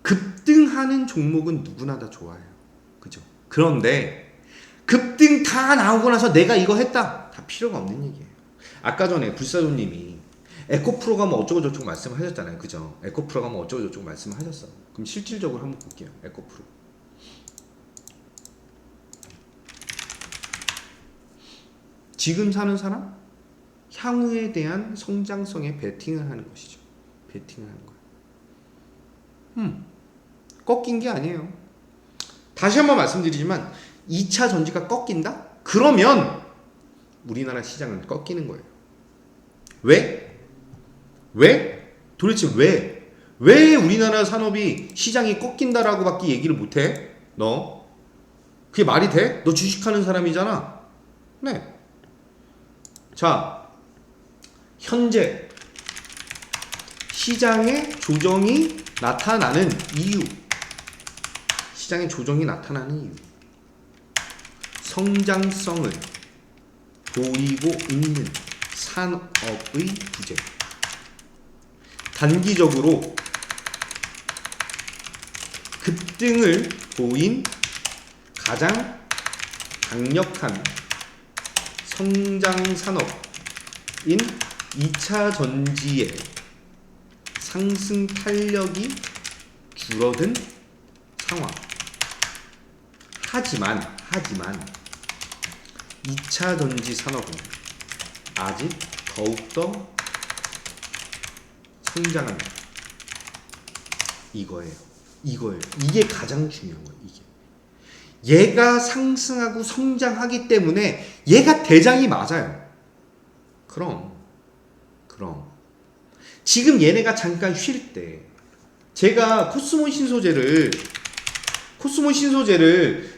급등하는 종목은 누구나 다 좋아요. 그죠? 그런데 급등 다 나오고 나서 내가 이거 했다. 다 필요가 없는 얘기예요. 아까 전에 불사조님이 에코프로가 뭐 어쩌고 저쩌고 말씀하셨잖아요. 그죠? 에코프로가 뭐 어쩌고 저쩌고 말씀하셨어. 그럼 실질적으로 한번 볼게요. 에코프로. 지금 사는 사람? 향후에 대한 성장성에 베팅을 하는 것이죠. 베팅을 하는 거예요. 꺾인 게 아니에요. 다시 한번 말씀드리지만 2차 전지가 꺾인다? 그러면 우리나라 시장은 꺾이는 거예요. 왜? 도대체 왜? 왜 우리나라 산업이 시장이 꺾인다라고 밖에 얘기를 못해? 너? 그게 말이 돼? 너 주식하는 사람이잖아. 네. 자, 현재 시장의 조정이 나타나는 이유. 성장성을 보이고 있는 산업의 부재. 단기적으로 급등을 보인 가장 강력한 성장 산업인 2차 전지의 상승 탄력이 줄어든 상황. 하지만 2차 전지 산업은 아직 더욱더 성장합니다. 이거예요. 이게 가장 중요한 거예요. 이게. 얘가 상승하고 성장하기 때문에 얘가 대장이 맞아요. 그럼 지금 얘네가 잠깐 쉴 때 제가 코스모 신소재를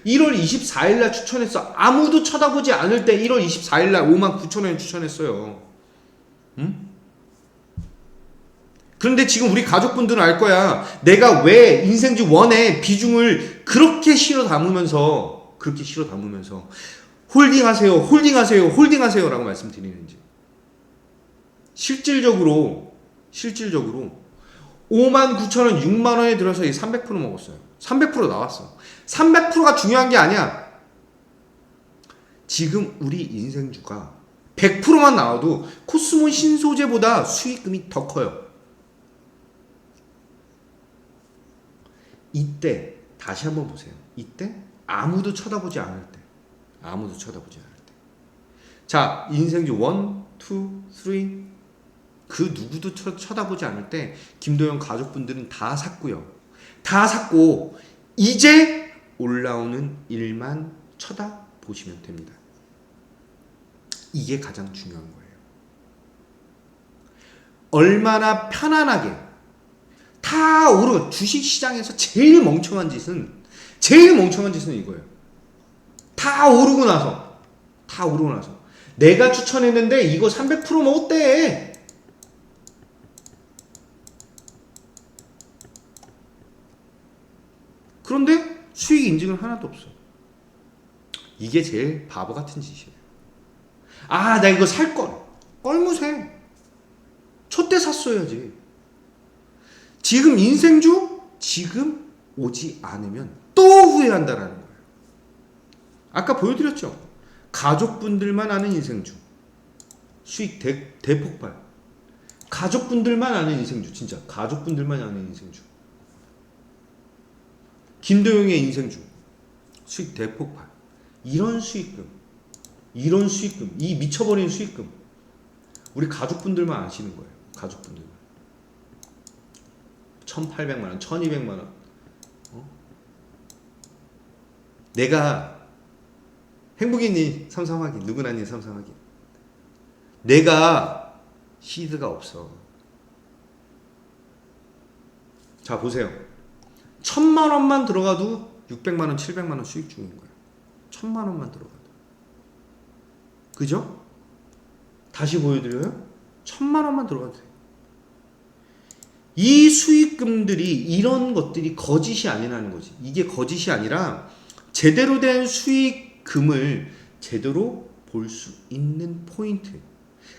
1월 24일날 추천했어. 아무도 쳐다보지 않을 때 1월 24일날 59,000원에 추천했어요. 응? 그런데 지금 우리 가족분들은 알 거야. 내가 왜 인생주 1의 비중을 그렇게 실어 담으면서 홀딩하세요 라고 말씀드리는지. 실질적으로 59,000원 6만원에 들어서 300% 먹었어요. 300% 나왔어. 300%가 중요한 게 아니야. 지금 우리 인생주가 100%만 나와도 코스모 신소재보다 수익금이 더 커요. 이때 다시 한번 보세요. 이때 아무도 쳐다보지 않을 때. 자, 인생주 1, 2, 3 그 누구도 쳐다보지 않을 때 김도영 가족분들은 다 샀고요. 다 샀고 이제 올라오는 일만 쳐다보시면 됩니다. 이게 가장 중요한 거예요. 얼마나 편안하게 다 오르고 주식시장에서 제일 멍청한 짓은 이거예요. 다 오르고 나서 내가 추천했는데 이거 300% 먹었대. 그런데 수익 인증은 하나도 없어. 이게 제일 바보 같은 짓이에요. 아, 나 이거 살 걸. 껄무새. 첫 때 샀어야지. 지금 인생주 지금 오지 않으면 또 후회한다라는 거예요. 아까 보여드렸죠. 가족분들만 아는 인생주. 수익 대폭발. 가족분들만 아는 인생주. 진짜 가족분들만 아는 인생주. 김도영의 인생주. 수익 대폭발. 이런 수익금. 이 미쳐버린 수익금. 우리 가족분들만 아시는 거예요. 가족분들만. 1,800만원, 1,200만원. 내가 행복이니 삼삼하기, 누구나니 삼삼하기. 내가 시드가 없어. 자, 보세요. 1,000만원만 들어가도 600만원, 700만원 수익 중인 거예요. 1,000만원만 들어가도. 그죠? 다시 보여드려요? 1,000만원만 들어가도 돼요. 이 수익금들이, 이런 것들이 거짓이 아니라는 거지. 이게 거짓이 아니라 제대로 된 수익금을 제대로 볼 수 있는 포인트.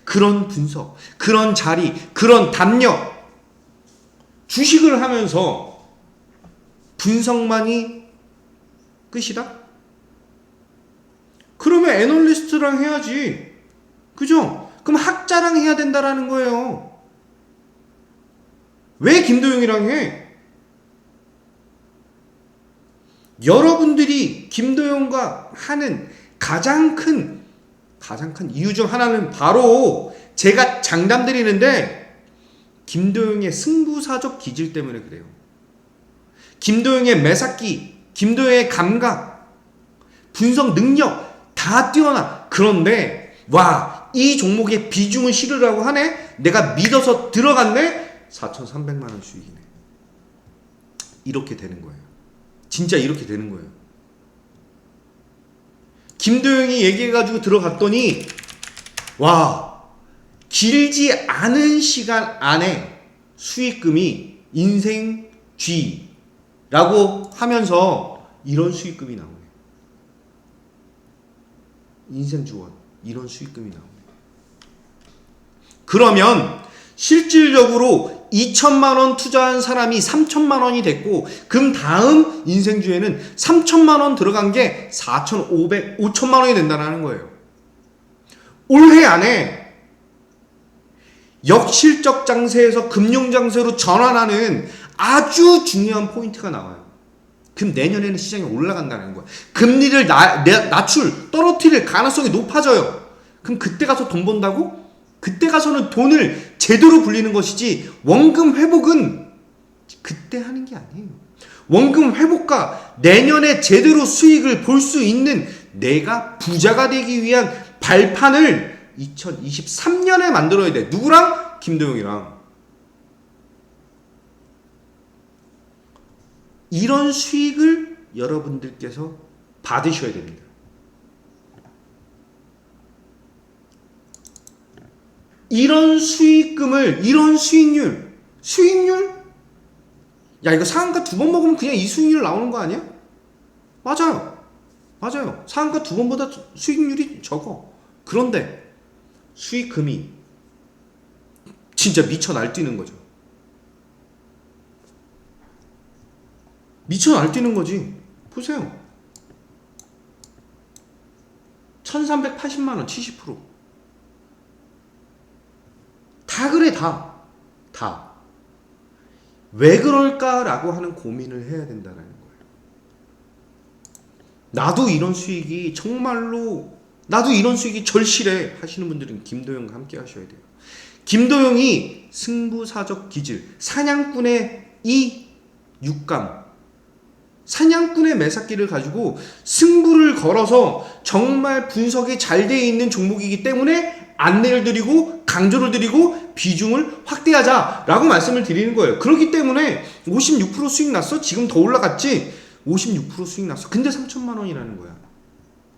그런 분석, 그런 자리, 그런 담력. 주식을 하면서 분석만이 끝이다? 그러면 애널리스트랑 해야지. 그죠? 그럼 학자랑 해야 된다라는 거예요. 왜 김도영이랑 해? 여러분들이 김도영과 하는 가장 큰 이유 중 하나는 바로 제가 장담 드리는데 김도영의 승부사적 기질 때문에 그래요. 김도영의 매삭기, 김도영의 감각, 분석 능력 다 뛰어나. 그런데 와, 이 종목에 비중을 실으라고 하네? 내가 믿어서 들어갔네? 4,300만원 수익이네. 이렇게 되는 거예요. 진짜 이렇게 되는 거예요. 김도영이 얘기해가지고 들어갔더니 와, 길지 않은 시간 안에 수익금이 인생 G라고 하면서 이런 수익금이 나오네. 인생주원 이런 수익금이 나오네. 그러면 실질적으로 2,000만원 투자한 사람이 3,000만원이 됐고, 그럼 다음 인생주에는 3,000만원 들어간 게 4,500, 5,000만원이 된다는 거예요. 올해 안에 역실적 장세에서 금융 장세로 전환하는 아주 중요한 포인트가 나와요. 그럼 내년에는 시장이 올라간다는 거야. 금리를 떨어뜨릴 가능성이 높아져요. 그럼 그때 가서 돈 번다고? 그때 가서는 돈을 제대로 불리는 것이지, 원금 회복은 그때 하는 게 아니에요. 원금 회복과 내년에 제대로 수익을 볼 수 있는 내가 부자가 되기 위한 발판을 2023년에 만들어야 돼. 누구랑? 김도영이랑. 이런 수익을 여러분들께서 받으셔야 됩니다. 이런 수익금을, 이런 수익률? 야, 이거 상한가 2번 먹으면 그냥 이 수익률 나오는 거 아니야? 맞아요. 상한가 2번보다 수익률이 적어. 그런데 수익금이 진짜 미쳐 날뛰는 거죠. 미쳐 날뛰는 거지. 보세요. 1380만원 70%. 다 그래, 다. 왜 그럴까라고 하는 고민을 해야 된다는 거예요. 나도 이런 수익이 절실해 하시는 분들은 김도영과 함께 하셔야 돼요. 김도영이 승부사적 기질, 사냥꾼의 이 육감, 사냥꾼의 매사기를 가지고 승부를 걸어서 정말 분석이 잘 되어 있는 종목이기 때문에 안내를 드리고 강조를 드리고 비중을 확대하자라고 말씀을 드리는 거예요. 그렇기 때문에 56% 수익 났어? 지금 더 올라갔지? 56% 수익 났어. 근데 3천만 원이라는 거야.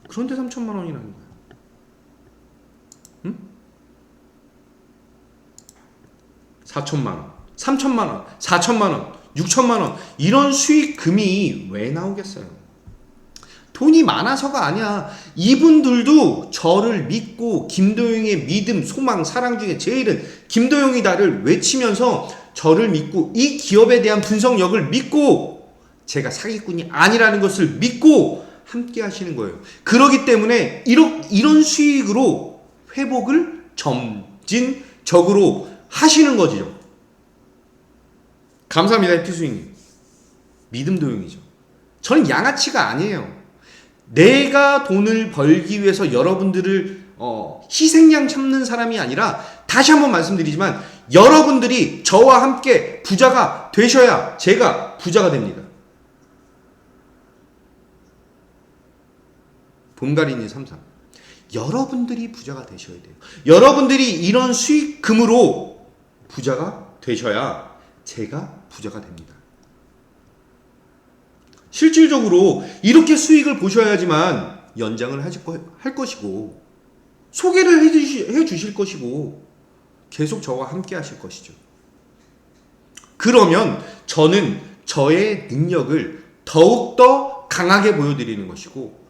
그런데 3천만 원이라는 거야. 응? 4천만 원, 3천만 원, 4천만 원, 6천만 원 이런 수익금이 왜 나오겠어요? 돈이 많아서가 아니야. 이분들도 저를 믿고 김도영의 믿음, 소망, 사랑 중에 제일은 김도영이다를 외치면서 저를 믿고 이 기업에 대한 분석력을 믿고 제가 사기꾼이 아니라는 것을 믿고 함께 하시는 거예요. 그렇기 때문에 이런 수익으로 회복을 점진적으로 하시는 거죠. 감사합니다, 해피스윙님. 믿음 도용이죠. 저는 양아치가 아니에요. 내가 돈을 벌기 위해서 여러분들을 희생양 참는 사람이 아니라, 다시 한번 말씀드리지만 여러분들이 저와 함께 부자가 되셔야 제가 부자가 됩니다. 봄가리니 33. 여러분들이 부자가 되셔야 돼요. 여러분들이 이런 수익금으로 부자가 되셔야 제가 부자가 됩니다. 실질적으로 이렇게 수익을 보셔야지만 연장을 할 것이고 소개를 해 주실 것이고 계속 저와 함께 하실 것이죠. 그러면 저는 저의 능력을 더욱더 강하게 보여드리는 것이고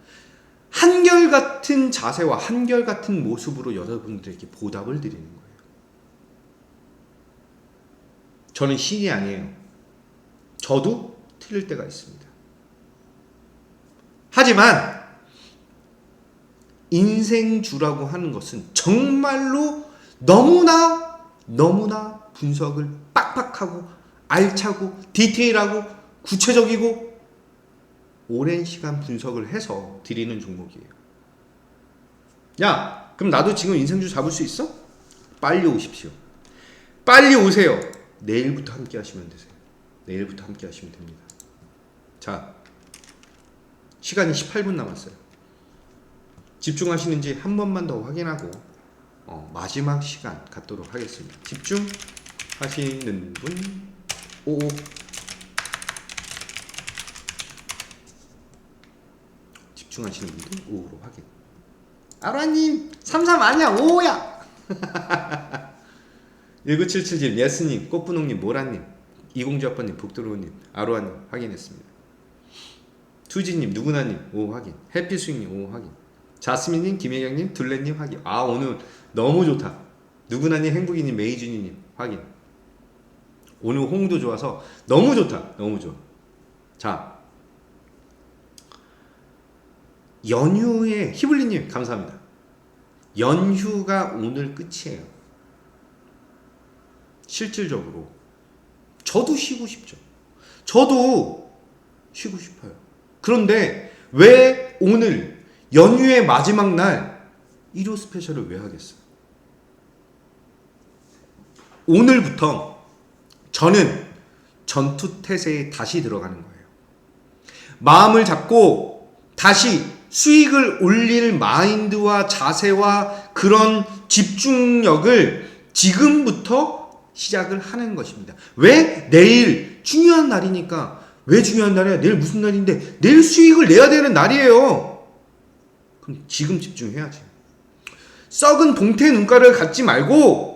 한결같은 자세와 한결같은 모습으로 여러분들에게 보답을 드리는 거예요. 저는 신이 아니에요. 저도 틀릴 때가 있습니다. 하지만 인생주라고 하는 것은 정말로 너무나 분석을 빡빡하고 알차고 디테일하고 구체적이고 오랜 시간 분석을 해서 드리는 종목이에요. 야, 그럼 나도 지금 인생주 잡을 수 있어? 빨리 오십시오. 빨리 오세요. 내일부터 함께 하시면 되세요. 내일부터 함께 하시면 됩니다. 자, 시간이 18분 남았어요. 집중하시는지 한 번만 더 확인하고 마지막 시간 갖도록 하겠습니다. 집중하시는 분 55. 집중하시는 분들 5로 확인. 아라님 33 아니야 5야. 19777 예스님, 꽃분홍님, 모라님, 이공주아빠님, 북도로우님, 아로아님 확인했습니다. 투지님, 누구나님 5 확인. 해피스윙님 5 확인. 자스민님, 김혜경님, 둘레님 확인. 아, 오늘 너무 좋다. 누구나님, 행복이님, 메이준이님 확인. 오늘 홍도 좋아서 너무 좋다. 너무 좋아. 자, 연휴에 히블리님 감사합니다. 연휴가 오늘 끝이에요. 실질적으로 저도 쉬고 싶죠. 저도 쉬고 싶어요. 그런데 왜 오늘 연휴의 마지막 날 일요 스페셜을 왜 하겠어요? 오늘부터 저는 전투태세에 다시 들어가는 거예요. 마음을 잡고 다시 수익을 올릴 마인드와 자세와 그런 집중력을 지금부터 시작을 하는 것입니다. 왜? 내일 중요한 날이니까. 왜 중요한 날이야? 내일 무슨 날인데? 내일 수익을 내야 되는 날이에요. 그럼 지금 집중해야지. 썩은 동태 눈가를 갖지 말고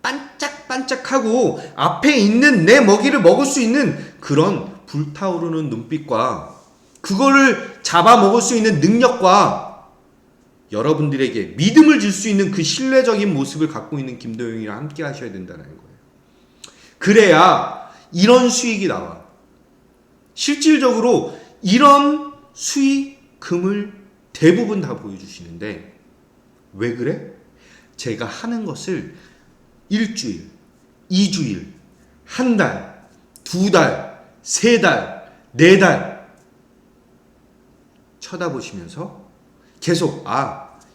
반짝반짝하고 앞에 있는 내 먹이를 먹을 수 있는 그런 불타오르는 눈빛과 그거를 잡아먹을 수 있는 능력과 여러분들에게 믿음을 줄 수 있는 그 신뢰적인 모습을 갖고 있는 김도영이랑 함께 하셔야 된다는 거예요. 그래야 이런 수익이 나와. 실질적으로 이런 수익금을 대부분 다 보여주시는데 왜 그래? 제가 하는 것을 일주일, 2주일, 한 달, 2달, 3달, 4달 쳐다보시면서 계속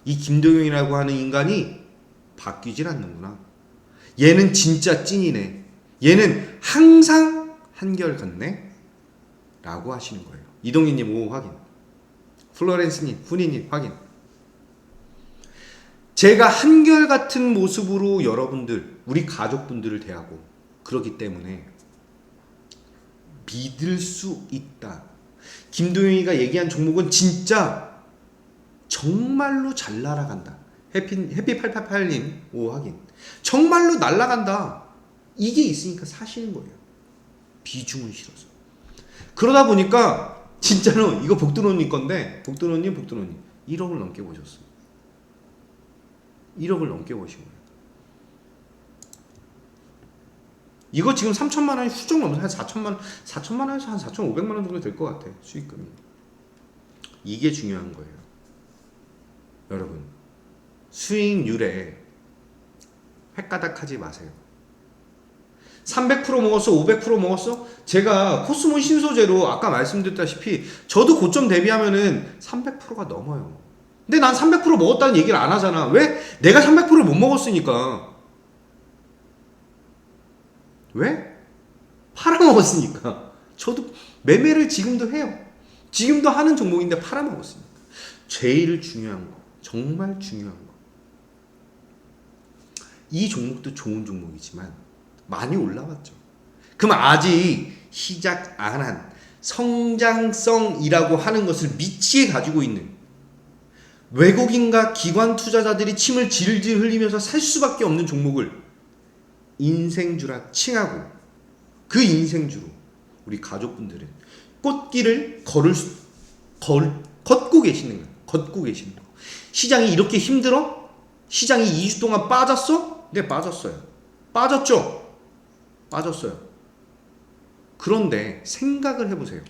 이 김도영이라고 하는 인간이 바뀌질 않는구나. 얘는 진짜 찐이네. 얘는 항상 한결같네. 라고 하시는 거예요. 이동희님 오 확인. 플로렌스님, 훈이님 확인. 제가 한결같은 모습으로 여러분들, 우리 가족분들을 대하고 그러기 때문에 믿을 수 있다. 김도영이가 얘기한 종목은 진짜 정말로 잘 날아간다. 해피888님 오 확인. 정말로 날아간다. 이게 있으니까 사시는 거예요. 비중은 싫어서. 그러다 보니까 진짜로 이거 복도로님 건데 복도로님 1억을 넘게 보셨어요. 1억을 넘게 보신 거예요. 이거 지금 3천만 원이 훌쩍 넘어서 한 4천만 원에서 한 4,500만 원 정도 될 것 같아. 수익금이. 이게 중요한 거예요. 여러분 수익률에 헷가닥하지 마세요. 300% 먹었어? 500% 먹었어? 제가 코스모 신소재로 아까 말씀드렸다시피 저도 고점 대비하면은 300%가 넘어요. 근데 난 300% 먹었다는 얘기를 안 하잖아. 왜? 내가 300%를 못 먹었으니까. 왜? 팔아먹었으니까. 저도 매매를 지금도 해요. 지금도 하는 종목인데 팔아먹었으니까. 제일 중요한 거. 정말 중요한 거. 이 종목도 좋은 종목이지만 많이 올라왔죠. 그럼 아직 시작 안 한 성장성이라고 하는 것을 미치게 가지고 있는 외국인과 기관 투자자들이 침을 질질 흘리면서 살 수밖에 없는 종목을 인생주라 칭하고 그 인생주로 우리 가족분들은 꽃길을 걷고 계시는 거예요. 걷고 계시는 거. 시장이 이렇게 힘들어? 시장이 2주 동안 빠졌어? 네, 빠졌어요. 빠졌죠? 빠졌어요. 그런데 생각을 해보세요.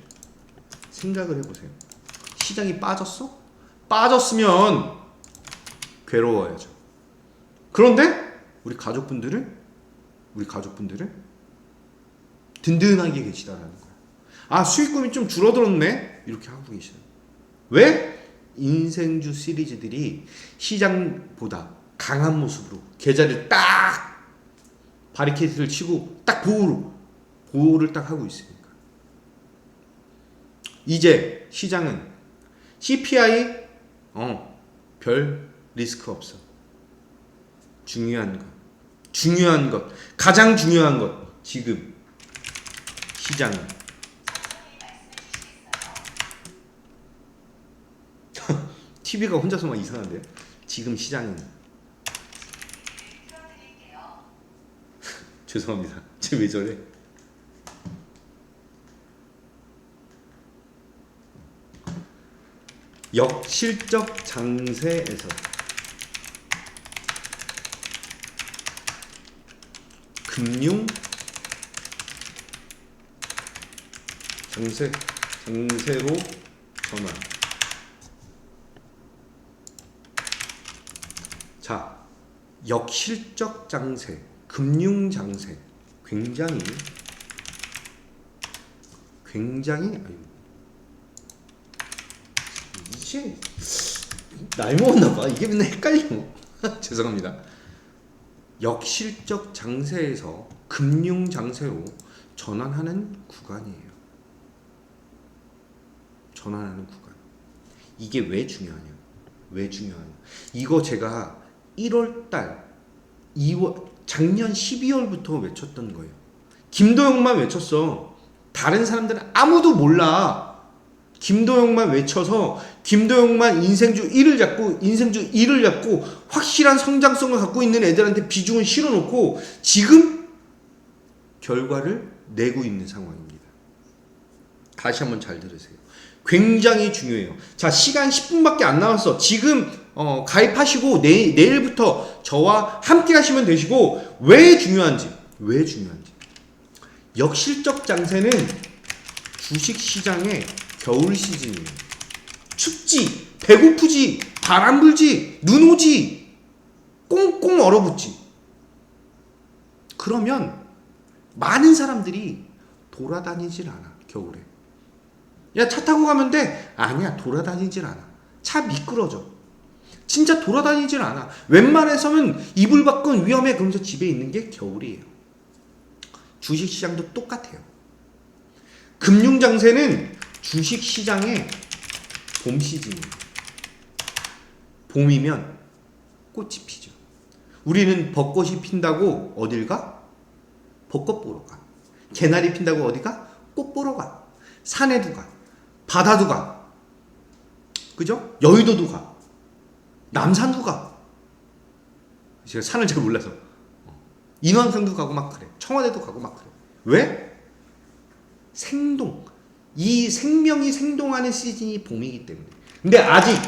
시장이 빠졌어? 빠졌으면 괴로워야죠. 그런데 우리 가족분들은 든든하게 계시다라는 거야. 수익금이 좀 줄어들었네? 이렇게 하고 계시는 거야. 왜? 인생주 시리즈들이 시장보다 강한 모습으로 계좌를 딱 바리케이트를 치고 딱 보호를 딱 하고 있으니까. 이제 시장은 CPI 별 리스크 없어. 중요한 것 가장 중요한 것 지금 시장은 TV가 혼자서만 이상한데요. 지금 시장은 죄송합니다. 쟤 왜 저래? 역실적 장세에서 금융 장세로 전환. 자, 역실적 장세, 금융 장세 굉장히 이제 나이 먹었나봐. 이게 맨날 헷갈려. 죄송합니다. 역실적 장세에서 금융 장세로 전환하는 구간이에요. 전환하는 구간. 이게 왜 중요하냐? 왜 중요하냐? 이거 제가 1월달, 2월, 작년 12월부터 외쳤던 거예요. 김도영만 외쳤어. 다른 사람들은 아무도 몰라. 김도영만 외쳐서 김도영만 인생주 1을 잡고 인생주 2를 잡고 확실한 성장성을 갖고 있는 애들한테 비중을 실어놓고 지금 결과를 내고 있는 상황입니다. 다시 한번 잘 들으세요. 굉장히 중요해요. 자, 시간 10분밖에 안 남았어. 지금 가입하시고 내일부터 저와 함께 하시면 되시고, 왜 중요한지 역실적 장세는 주식시장의 겨울 시즌이에요. 춥지, 배고프지, 바람 불지, 눈 오지, 꽁꽁 얼어붙지. 그러면 많은 사람들이 돌아다니질 않아. 겨울에. 야, 차 타고 가면 돼. 아니야, 돌아다니질 않아. 차 미끄러져. 진짜 돌아다니질 않아. 웬만해서는 이불 밖은 위험해. 그러면서 집에 있는 게 겨울이에요. 주식시장도 똑같아요. 금융장세는 주식시장의 봄 시즌이에요. 봄이면 꽃이 피죠. 우리는 벚꽃이 핀다고 어딜 가? 벚꽃 보러 가. 개나리 핀다고 어디 가? 꽃 보러 가. 산에도 가. 바다도 가. 그죠? 여의도도 가. 남산도 가. 제가 산을 잘 몰라서. 인왕산도 가고 막 그래. 청와대도 가고 막 그래. 왜? 생동. 이 생명이 생동하는 시즌이 봄이기 때문에. 근데 아직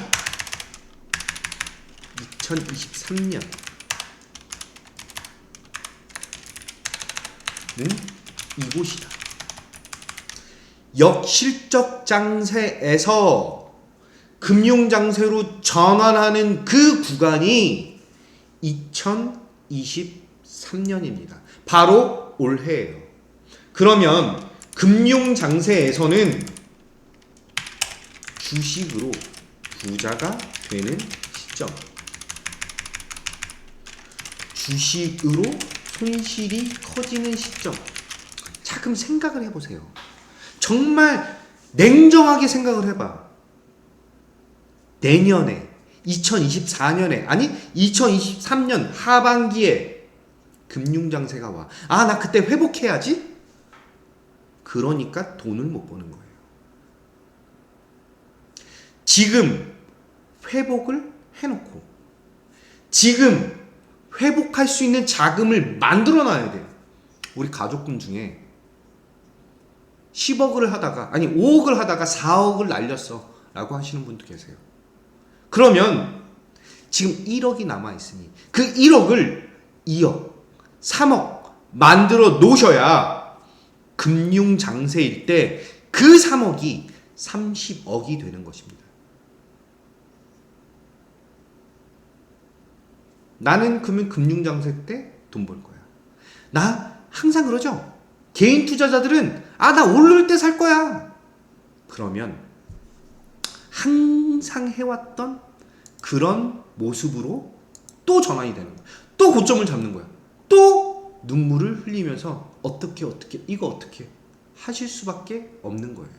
2023년은 이곳이다. 역실적 장세에서 금융장세로 전환하는 그 구간이 2023년입니다. 바로 올해예요. 그러면 금융장세에서는 주식으로 부자가 되는 시점, 주식으로 손실이 커지는 시점. 자, 그럼 생각을 해보세요. 정말 냉정하게 생각을 해봐. 내년에 2024년에 아니 2023년 하반기에 금융장세가 와. 아, 나 그때 회복해야지? 그러니까 돈을 못 버는 거예요. 지금 회복을 해놓고 지금 회복할 수 있는 자금을 만들어놔야 돼요. 우리 가족분 중에 10억을 하다가 아니 5억을 하다가 4억을 날렸어 라고 하시는 분도 계세요. 그러면 지금 1억이 남아있으니 그 1억을 2억, 3억 만들어 놓으셔야 금융장세일 때 그 3억이 30억이 되는 것입니다. 나는 그러면 금융장세 때 돈 벌 거야. 나 항상 그러죠. 개인 투자자들은 나 오를 때 살 거야. 그러면 항상 해왔던 그런 모습으로 또 전환이 되는 거야. 또 고점을 잡는 거야. 또 눈물을 흘리면서 어떻게 이거 어떻게 하실 수밖에 없는 거예요.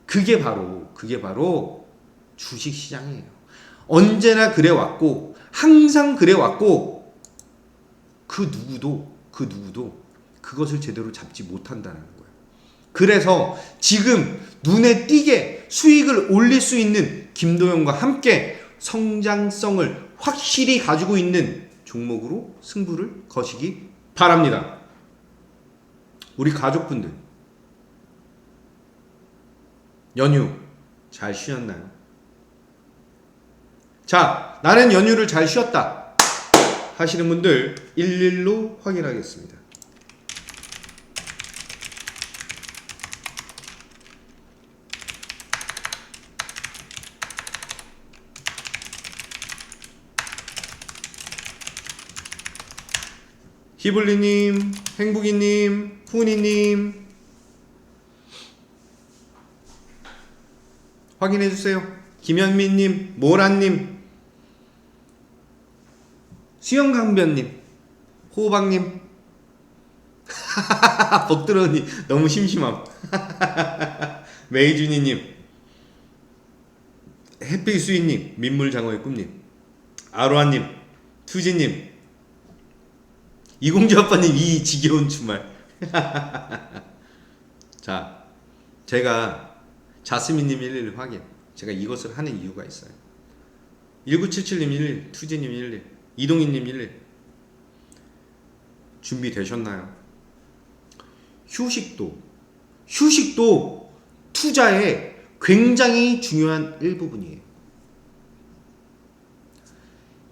그게 바로 주식시장이에요. 언제나 그래왔고 항상 그래왔고 그 누구도 그것을 제대로 잡지 못한다는 거예요. 그래서 지금 눈에 띄게 수익을 올릴 수 있는 김도영과 함께 성장성을 확실히 가지고 있는 종목으로 승부를 거시기 바랍니다. 우리 가족분들 연휴 잘 쉬었나요? 자, 나는 연휴를 잘 쉬었다 하시는 분들 일일로 확인하겠습니다. 히블리님, 행복이님, 후니님 확인해주세요. 김현민님, 모란님, 수영강변님, 호박님 복들어니 너무 심심함. 메이준이님, 해피스윗님, 민물장어의 꿈님, 아로아님, 투지님, 이공주 아빠님 이 지겨운 주말. 자, 제가 자스민님 11 확인. 제가 이것을 하는 이유가 있어요. 1977님 11, 투지님 11, 이동희님 11. 준비되셨나요? 휴식도 투자의 굉장히 중요한 일부분이에요.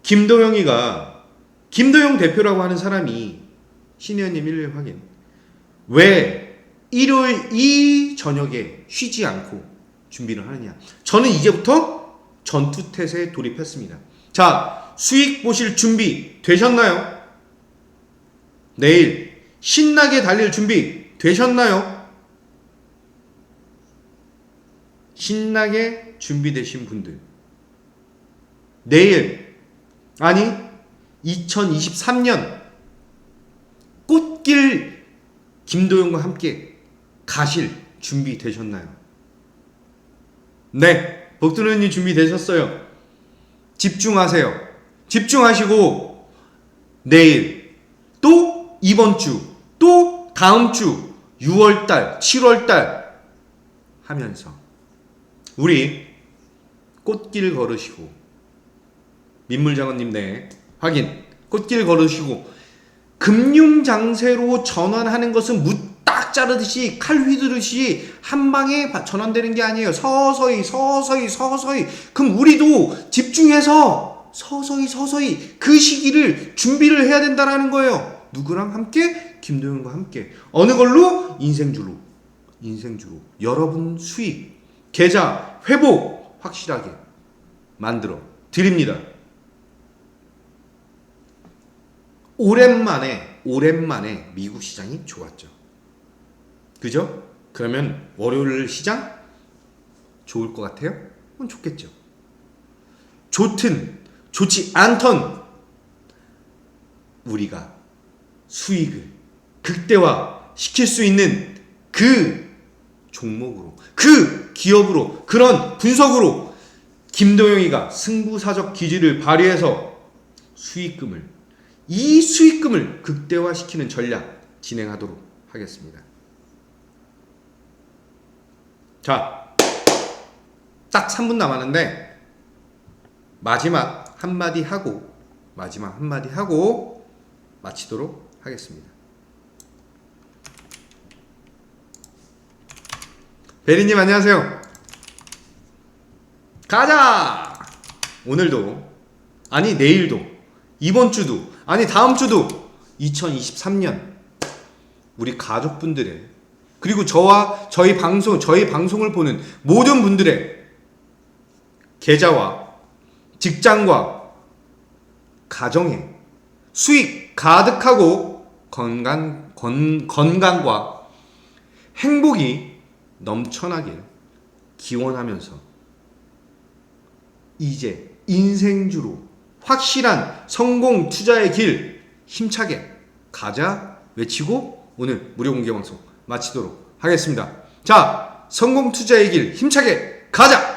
김도영 대표라고 하는 사람이 신의원님 11 확인. 왜 일요일 이 저녁에 쉬지 않고 준비를 하느냐? 저는 이제부터 전투태세에 돌입했습니다. 자, 수익 보실 준비 되셨나요? 내일 신나게 달릴 준비 되셨나요? 신나게 준비되신 분들, 내일, 아니 2023년 꽃길 김도영과 함께 가실 준비 되셨나요? 네, 복두루님 준비 되셨어요. 집중하세요. 집중하시고 내일 또 이번 주 또 다음 주 6월달 7월달 하면서 우리 꽃길 걸으시고, 민물장어님 네 확인, 꽃길 걸으시고 금융장세로 전환하는 것은 딱 자르듯이 칼 휘두르듯이 한 방에 전환되는 게 아니에요. 서서히. 그럼 우리도 집중해서 서서히 그 시기를 준비를 해야 된다라는 거예요. 누구랑 함께? 김도영과 함께. 어느 걸로? 인생주로. 여러분 수익, 계좌 회복 확실하게 만들어 드립니다. 오랜만에 미국 시장이 좋았죠. 그죠? 그러면 월요일 시장 좋을 것 같아요? 그건 좋겠죠. 좋든 좋지 않던 우리가 수익을 극대화 시킬 수 있는 그 종목으로, 그 기업으로, 그런 분석으로 김도영이가 승부사적 기질을 발휘해서 이 수익금을 극대화시키는 전략 진행하도록 하겠습니다. 자, 딱 3분 남았는데 마지막 한마디 하고 마치도록 하겠습니다. 베리님 안녕하세요. 가자! 오늘도, 아니 내일도, 이번 주도, 아니 다음 주도 2023년 우리 가족분들의, 그리고 저희 방송을 보는 모든 분들의 계좌와 직장과 가정에 수익 가득하고 건강과 행복이 넘쳐나길 기원하면서 이제 인생주로 확실한 성공 투자의 길 힘차게 가자 외치고 오늘 무료 공개 방송 마치도록 하겠습니다. 자, 성공 투자의 길 힘차게 가자!